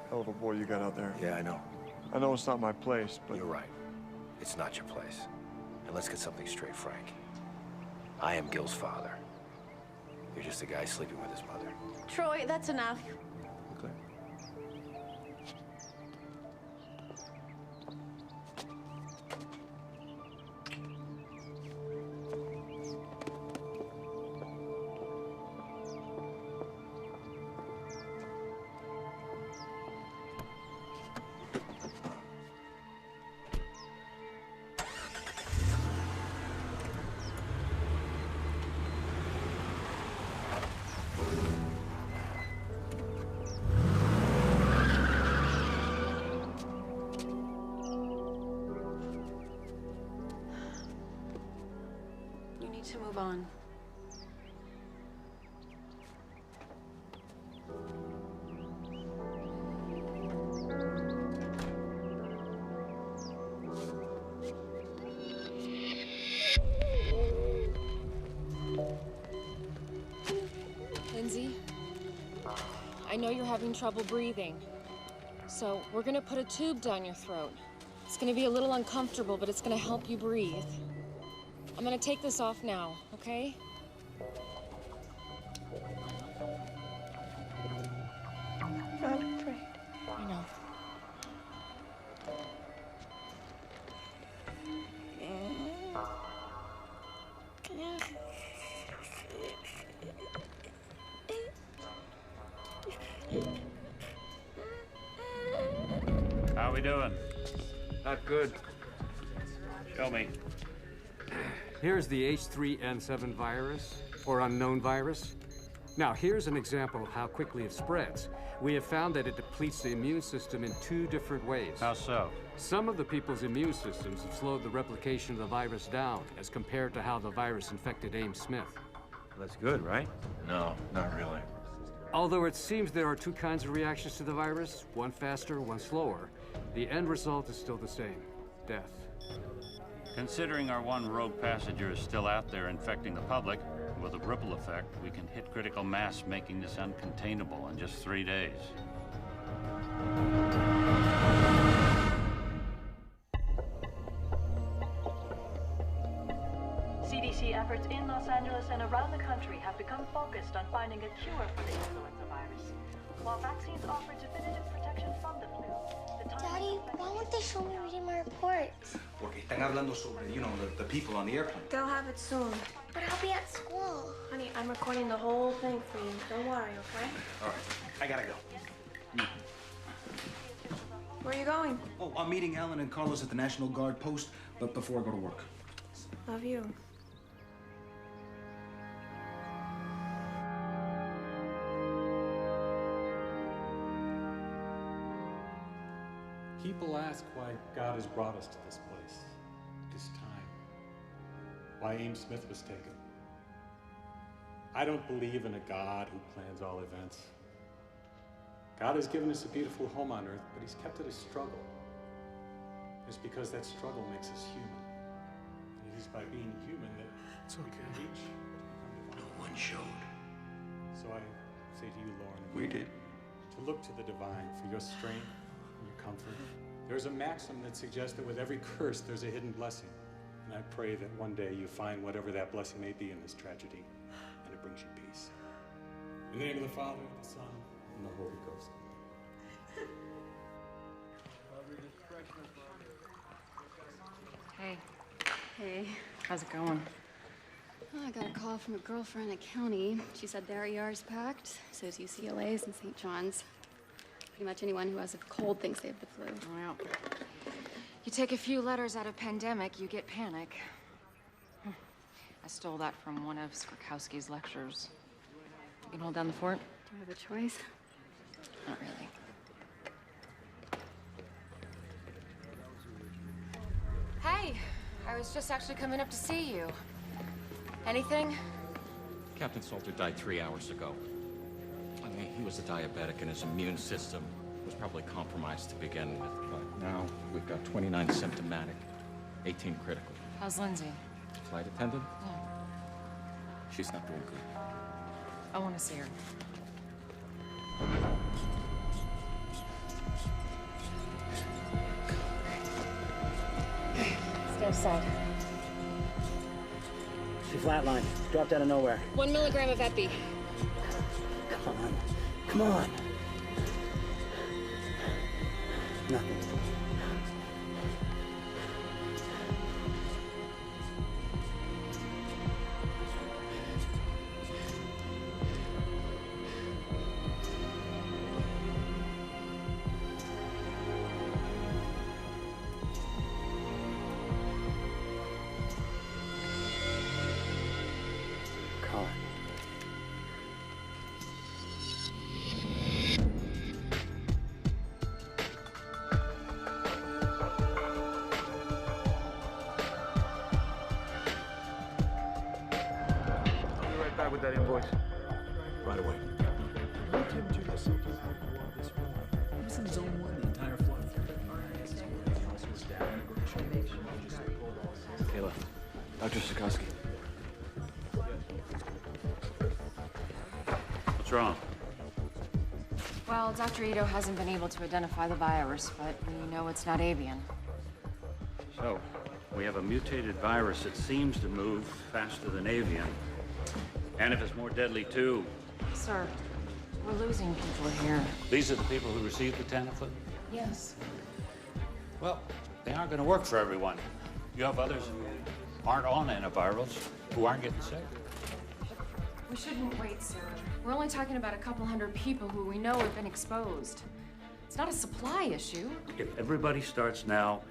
Speaker 19: hell of a boy you got out there.
Speaker 21: Yeah, I know.
Speaker 19: I know it's not my place, but...
Speaker 21: You're right. It's not your place. And let's get something straight, Frank. I am Gil's father. You're just a guy sleeping with his mother.
Speaker 9: Troy, that's enough.
Speaker 21: Okay.
Speaker 9: You need to move on.
Speaker 12: Lindsay, I know you're having trouble breathing. So we're gonna put a tube down your throat. It's gonna be a little uncomfortable, but it's gonna help you breathe. I'm gonna take this off now, okay?
Speaker 2: I'm afraid.
Speaker 12: I know.
Speaker 15: How we doing?
Speaker 16: Not good.
Speaker 15: Show me.
Speaker 16: Here's the H3N7 virus, or unknown virus. Now, here's an example of how quickly it spreads. We have found that it depletes the immune system in 2 different ways.
Speaker 15: How so?
Speaker 16: Some of the people's immune systems have slowed the replication of the virus down as compared to how the virus infected Ames Smith.
Speaker 11: That's good, right?
Speaker 21: No, not really.
Speaker 16: Although it seems there are 2 kinds of reactions to the virus, one faster, one slower, the end result is still the same: death.
Speaker 15: Considering our one rogue passenger is still out there infecting the public, with a ripple effect, we can hit critical mass, making this uncontainable in just 3 days.
Speaker 6: CDC efforts in Los Angeles and around the country have become focused on finding a cure for the influenza virus. While vaccines offer definitive protection from the flu, the time...
Speaker 2: Daddy, why won't they show me reading my reports?
Speaker 5: Porque están hablando sobre, the people on the airplane.
Speaker 2: They'll have it soon. But I'll be at school. Honey, I'm recording the whole thing for you. Don't worry, okay?
Speaker 5: All right, I gotta go.
Speaker 2: Where are you going?
Speaker 5: Oh, I'm meeting Alan and Carlos at the National Guard post, but before I go to work.
Speaker 2: Love you.
Speaker 17: People ask why God has brought us to this place, this time, why Ames Smith was taken. I don't believe in a God who plans all events. God has given us a beautiful home on earth, but he's kept it a struggle. It's because that struggle makes us human. And it is by being human that we can reach.
Speaker 5: No one showed.
Speaker 17: So I say to you, Lauren,
Speaker 5: We did.
Speaker 17: to look to the divine for your strength and your comfort. There's a maxim that suggests that with every curse, there's a hidden blessing. And I pray that one day you find whatever that blessing may be in this tragedy, and it brings you peace. In the name of the Father, the Son, and the Holy Ghost.
Speaker 9: Hey.
Speaker 12: Hey.
Speaker 9: How's it going?
Speaker 18: Oh, I got a call from a girlfriend at County. She said their ER's packed, so is UCLA's and St. John's. Pretty much anyone who has a cold thinks they have the flu.
Speaker 9: Well, you take a few letters out of pandemic, you get panic. I stole that from one of Skrzykowski's lectures. You can hold down the fort?
Speaker 18: Do I have a choice?
Speaker 9: Not really. Hey, I was just actually coming up to see you. Anything?
Speaker 13: Captain Salter died 3 hours ago. I mean, he was a diabetic and his immune system was probably compromised to begin with. But now we've got 29 symptomatic, 18 critical.
Speaker 9: How's Lindsay?
Speaker 13: Flight attendant?
Speaker 9: Yeah.
Speaker 13: She's not doing good.
Speaker 9: I want to see her.
Speaker 18: Stay outside.
Speaker 22: She flatlined. Dropped out of nowhere.
Speaker 12: 1 milligram of Epi.
Speaker 22: Come on. Come on. Nothing. Colin.
Speaker 14: I'll be right back with that invoice.
Speaker 5: Right away.
Speaker 24: I was in zone 1 the entire flight.
Speaker 21: Kayla, Dr.
Speaker 15: What's wrong?
Speaker 9: Well, Dr. Ito hasn't been able to identify the virus, but we know it's not avian.
Speaker 15: So, we have a mutated virus that seems to move faster than avian. And if it's more deadly, too.
Speaker 9: Sir, we're losing people here.
Speaker 15: These are the people who received the Tamiflu?
Speaker 9: Yes.
Speaker 15: Well, they aren't going to work for everyone. You have others who aren't on antivirals, who aren't getting sick.
Speaker 9: We shouldn't wait, sir. We're only talking about a couple hundred people who we know have been exposed. It's not a supply issue.
Speaker 15: If everybody starts now,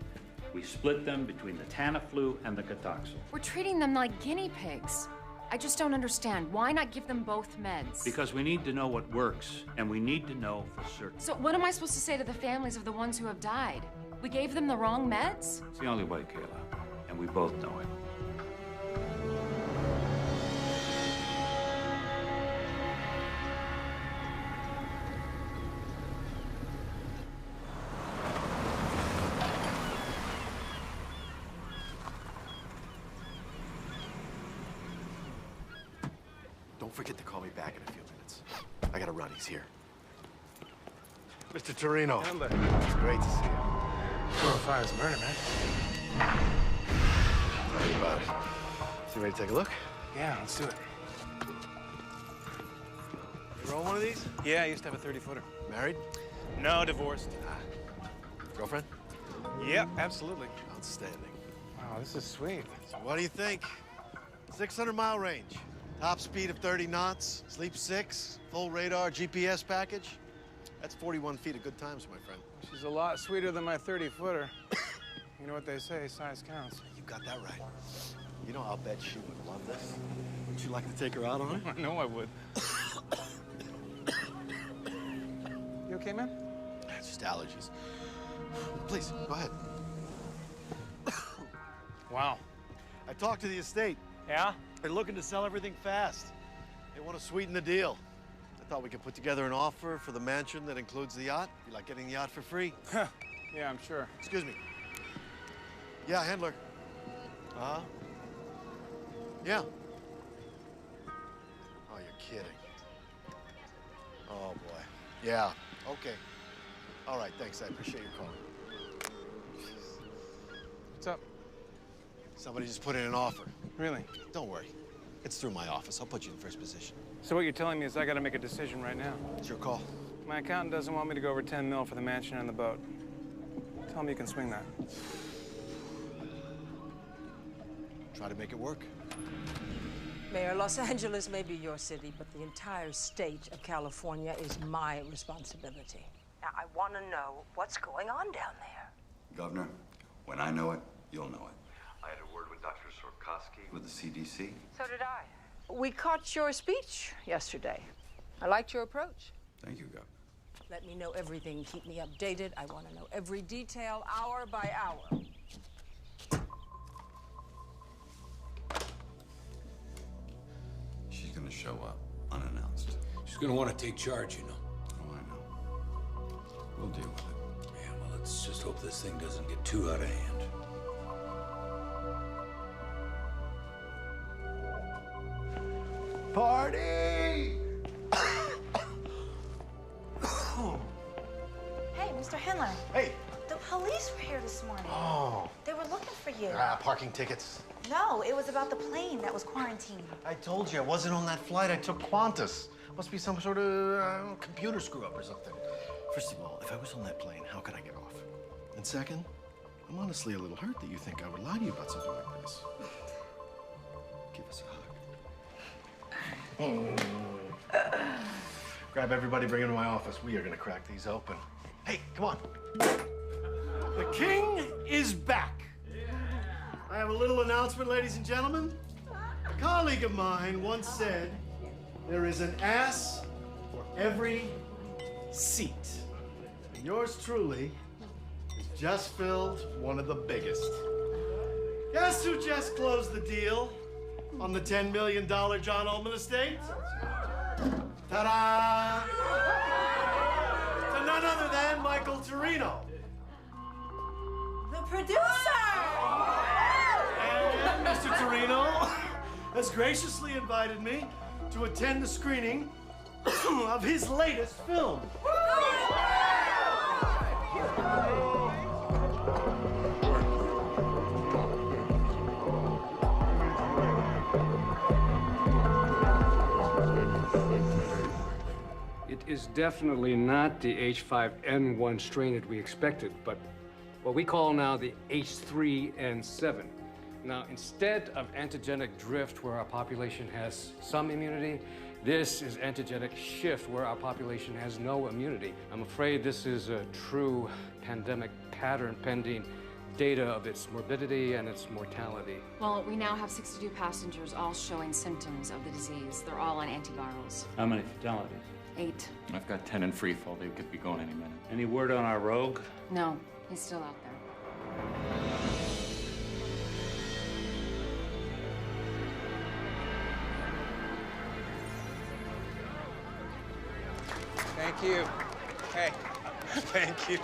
Speaker 15: we split them between the Tamiflu and the Cotoxil.
Speaker 9: We're treating them like guinea pigs. I just don't understand. Why not give them both meds?
Speaker 15: Because we need to know what works, and we need to know for certain.
Speaker 9: So what am I supposed to say to the families of the ones who have died? We gave them the wrong meds?
Speaker 15: It's the only way, Kayla, and we both know it.
Speaker 21: Don't forget to call me back in a few minutes. I gotta run, he's here. Mr. Torino. It's great to see you.
Speaker 14: 405 is murder, man.
Speaker 21: Tell you about it. So you ready to take a look?
Speaker 14: Yeah, let's do it.
Speaker 21: You roll one of these?
Speaker 14: Yeah, I used to have a 30-footer.
Speaker 21: Married?
Speaker 14: No, divorced.
Speaker 21: Girlfriend?
Speaker 14: Yep, absolutely.
Speaker 21: Outstanding.
Speaker 14: Wow, this is sweet.
Speaker 21: So what do you think? 600-mile range. Top speed of 30 knots, sleep 6, full radar, GPS package. That's 41 feet of good times, my friend.
Speaker 14: She's a lot sweeter than my 30-footer. You know what they say, size counts.
Speaker 21: You got that right. You know, I'll bet she would love this. Wouldn't you like to take her out on it?
Speaker 14: I know I would. You okay, man?
Speaker 21: It's just allergies. Please, go ahead.
Speaker 14: Wow.
Speaker 21: I talked to the estate.
Speaker 14: Yeah?
Speaker 21: They're looking to sell everything fast. They want to sweeten the deal. I thought we could put together an offer for the mansion that includes the yacht. Be like getting the yacht for free.
Speaker 14: Yeah, I'm sure.
Speaker 21: Excuse me. Yeah, handler. Uh-huh. Yeah. Oh, you're kidding. Oh, boy. Yeah, okay. All right, thanks. I appreciate your call.
Speaker 14: What's up?
Speaker 21: Somebody just put in an offer.
Speaker 14: Really?
Speaker 21: Don't worry. It's through my office. I'll put you in first position.
Speaker 14: So what you're telling me is I gotta make a decision right now.
Speaker 21: It's your call.
Speaker 14: My accountant doesn't want me to go over 10 mil for the mansion and the boat. Tell me you can swing that.
Speaker 21: Try to make it work.
Speaker 4: Mayor, Los Angeles may be your city, but the entire state of California is my responsibility. Now, I want to know what's going on down there.
Speaker 7: Governor, when I know it, you'll know it. I had a word with Dr. Sorkowski with the CDC.
Speaker 4: So did I. We caught your speech yesterday. I liked your approach.
Speaker 7: Thank you, Governor.
Speaker 4: Let me know everything. Keep me updated. I want to know every detail, hour by hour.
Speaker 7: She's gonna show up unannounced.
Speaker 10: She's gonna want to take charge, you know.
Speaker 7: Oh, I know. We'll deal with it.
Speaker 10: Yeah, well, let's just hope this thing doesn't get too out of hand.
Speaker 21: Party!
Speaker 2: Hey, Mr. Handler.
Speaker 21: Hey.
Speaker 2: The police were here this morning.
Speaker 21: Oh.
Speaker 2: They were looking for you.
Speaker 21: Parking tickets.
Speaker 2: No, it was about the plane that was quarantined.
Speaker 21: I told you, I wasn't on that flight. I took Qantas. Must be some sort of computer screw-up or something. First of all, if I was on that plane, how could I get off? And second, I'm honestly a little hurt that you think I would lie to you about something like this. Give us a hug. Grab everybody, bring them to my office. We are gonna crack these open. Hey, come on. The king is back. I have a little announcement, ladies and gentlemen. A colleague of mine once said, there is an ass for every seat. And yours truly has just filled one of the biggest. Guess who just closed the deal on the $10 million John Ullman estate? Ta-da! To none other than Michael Torino.
Speaker 4: The producer!
Speaker 21: And Mr. Torino has graciously invited me to attend the screening of his latest film.
Speaker 16: is definitely not the H5N1 strain that we expected, but what we call now the H3N7. Now, instead of antigenic drift where our population has some immunity, this is antigenic shift where our population has no immunity. I'm afraid this is a true pandemic pattern pending data of its morbidity and its mortality.
Speaker 9: Well, we now have 62 passengers all showing symptoms of the disease. They're all on antivirals.
Speaker 15: How many fatalities?
Speaker 9: 8.
Speaker 1: I've got 10 in free fall. They could be going any minute.
Speaker 15: Any word on our rogue?
Speaker 9: No, he's still out there.
Speaker 14: Thank you. Hey, thank you.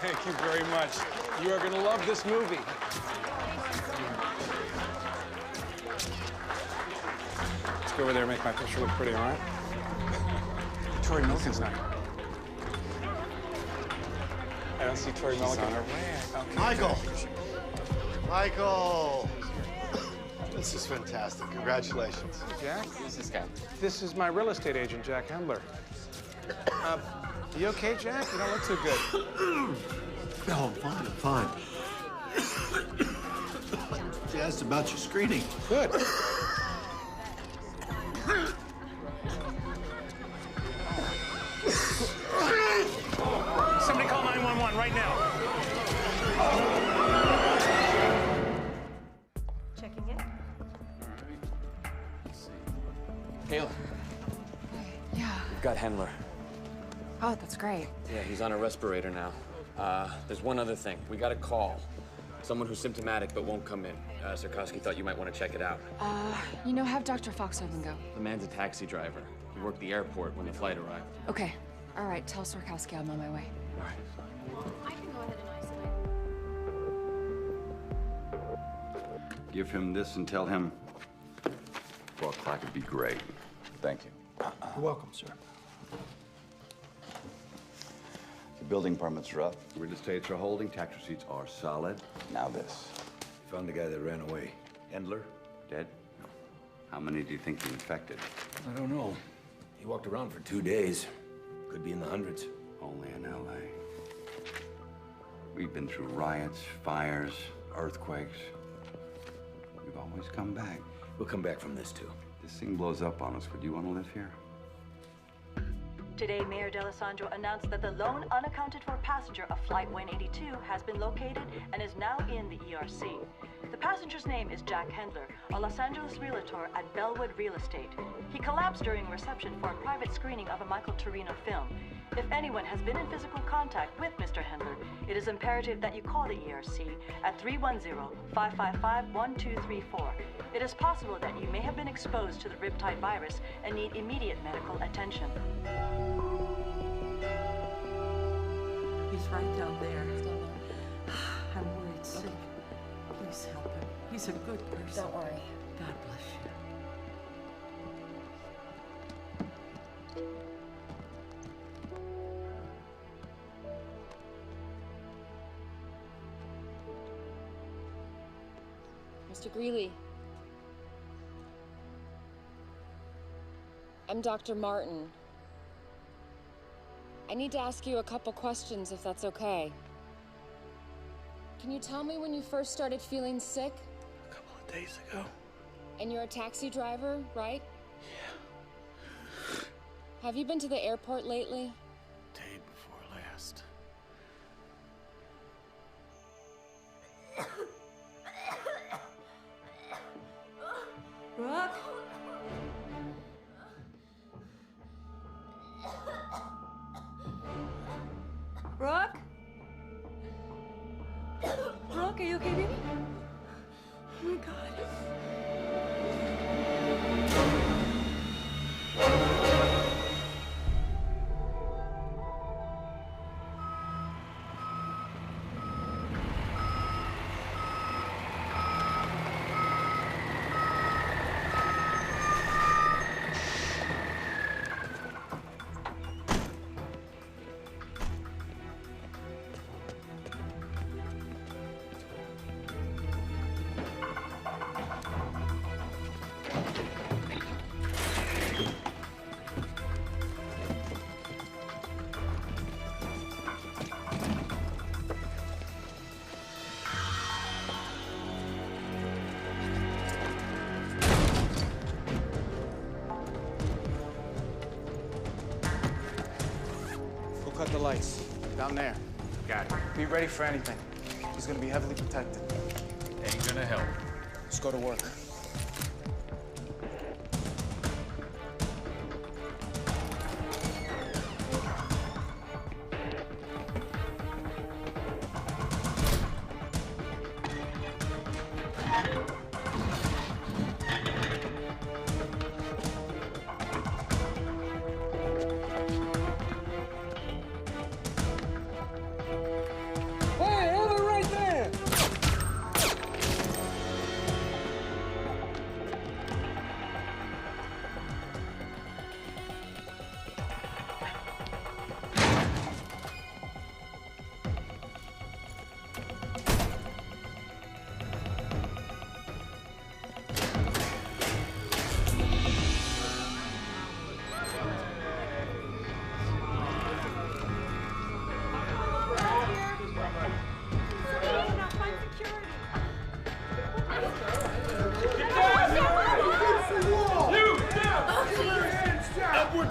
Speaker 14: Thank you very much. You are going to love this movie. Let's go over there and make my picture look pretty, all right? Tori Milliken's not here. I don't see Tori Milliken. Okay.
Speaker 21: Michael! Michael! This is fantastic. Congratulations.
Speaker 14: Jack?
Speaker 1: Who's this guy?
Speaker 14: This is my real estate agent, Jack Hendler. You okay, Jack? You don't look too good.
Speaker 21: No, I'm fine. She asked about your screening.
Speaker 14: Good.
Speaker 3: Somebody call 911 right now.
Speaker 6: Checking in.
Speaker 1: Let's see. Kayla.
Speaker 9: Yeah.
Speaker 1: We've got Hendler.
Speaker 9: Oh, that's great.
Speaker 1: Yeah, he's on a respirator now. There's one other thing. We got a call. Someone who's symptomatic but won't come in. Sikorsky thought you might want to check it out.
Speaker 9: You know, have Dr. Foxhaven go.
Speaker 1: The man's a taxi driver. He worked the airport when the flight arrived.
Speaker 9: Okay. All right, tell Sikorsky I'm on my way.
Speaker 1: All right.
Speaker 18: I can go ahead and isolate.
Speaker 7: Give him this and tell him 4 o'clock would be great. Thank you.
Speaker 21: You're welcome, sir.
Speaker 7: The building permits are up. Real estates are holding. Tax receipts are solid. Now this.
Speaker 10: Found the guy that ran away.
Speaker 7: Hendler, dead? No. How many do you think he infected?
Speaker 10: I don't know. He walked around for 2 days. Could be in the hundreds.
Speaker 7: Only in L.A. We've been through riots, fires, earthquakes. We've always come back.
Speaker 10: We'll come back from this, too.
Speaker 7: This thing blows up on us. Would you want to live here?
Speaker 6: Today, Mayor D'Alessandro announced that the lone unaccounted for passenger of Flight 182 has been located and is now in the ERC. The passenger's name is Jack Hendler, a Los Angeles realtor at Bellwood Real Estate. He collapsed during reception for a private screening of a Michael Torino film. If anyone has been in physical contact with Mr. Hendler, it is imperative that you call the ERC at 310-555-1234. It is possible that you may have been exposed to the Riptide virus and need immediate medical attention.
Speaker 4: He's right down there. I'm worried sick. Please help him. He's a good person.
Speaker 9: Don't worry.
Speaker 4: God bless you.
Speaker 12: Mr. Greeley. I'm Dr. Martin. I need to ask you a couple questions, if that's okay. Can you tell me when you first started feeling sick?
Speaker 21: A couple of days ago.
Speaker 12: And you're a taxi driver, right?
Speaker 21: Yeah.
Speaker 12: Have you been to the airport lately?
Speaker 21: Day before last.
Speaker 4: Brooke? Brooke? Brooke, are you okay, baby? Oh my God.
Speaker 3: cut the lights. Down there.
Speaker 15: Got it.
Speaker 3: Be ready for anything. He's gonna be heavily protected.
Speaker 15: Ain't gonna help.
Speaker 3: Let's go to work.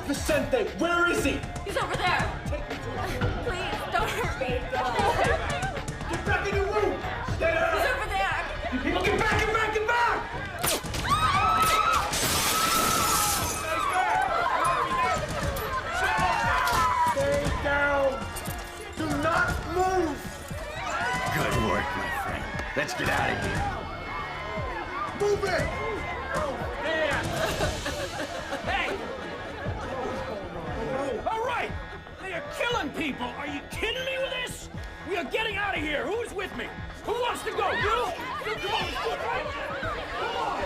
Speaker 8: Vicente, where is he?
Speaker 20: He's over there. Please, don't hurt me.
Speaker 8: Get back in your room! Get out!
Speaker 20: He's over there.
Speaker 8: You people, get back, get back, get back! Stay down! Do not move!
Speaker 10: Good work, my friend. Let's get out of here.
Speaker 8: Move it! Hey! All right! They are killing people! Are you kidding me with this? We are getting out of here! Who's with me? Who wants to go? You? You come on, let's go, right? Come on!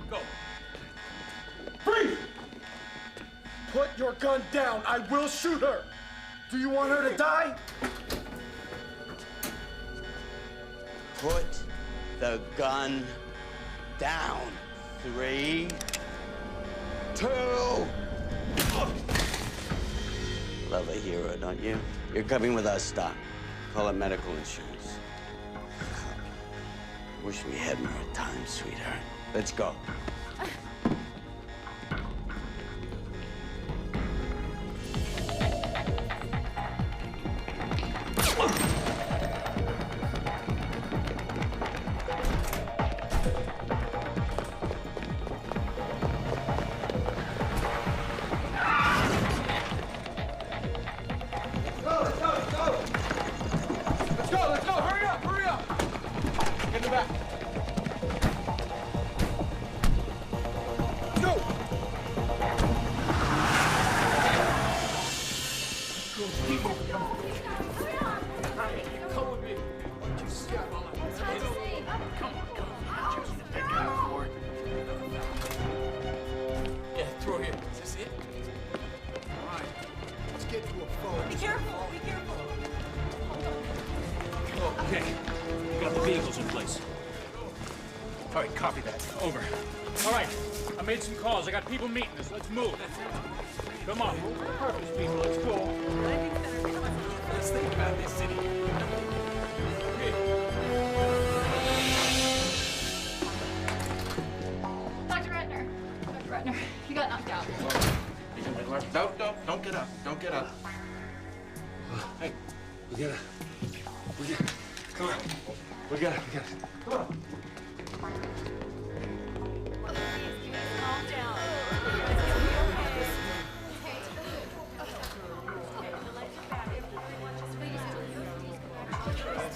Speaker 8: Go. Freeze! Put your gun down. I will shoot her. Do you want her to die?
Speaker 23: Put the gun down. 3, 2. Love a hero, don't you? You're coming with us, Doc. Call it medical insurance. Wish we had more time, sweetheart. Let's go.
Speaker 8: I got people meeting us. Let's move. Come on. Purpose, people. Let's go. Let's think about this city.
Speaker 18: Dr. Ratner. Dr. Ratner, you got knocked out.
Speaker 21: Don't get up. Don't get up.
Speaker 8: Hey, we gotta. Come on. We gotta. Come on.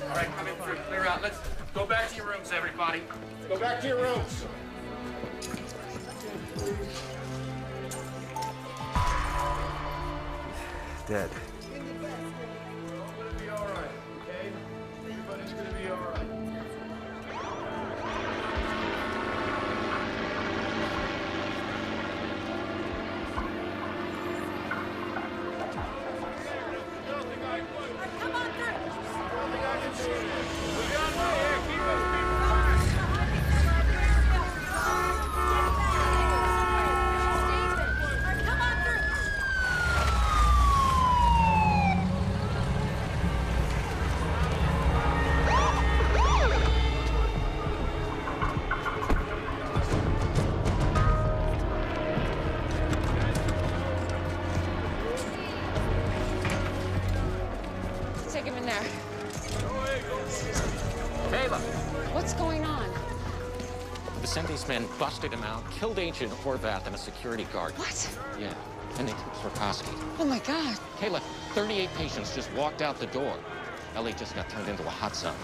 Speaker 1: All right, coming through. Clear out. Let's go back to your rooms, everybody.
Speaker 8: Go back to your rooms.
Speaker 10: Dead.
Speaker 8: Everybody's gonna be all right, okay? Everybody's gonna be all right.
Speaker 11: DeCente's men busted him out, killed Agent Horvath and a security guard.
Speaker 12: What?
Speaker 11: Yeah, and they took Swarkowski.
Speaker 12: Oh my God.
Speaker 11: Kayla, 38 patients just walked out the door. Ellie just got turned into a hot zone.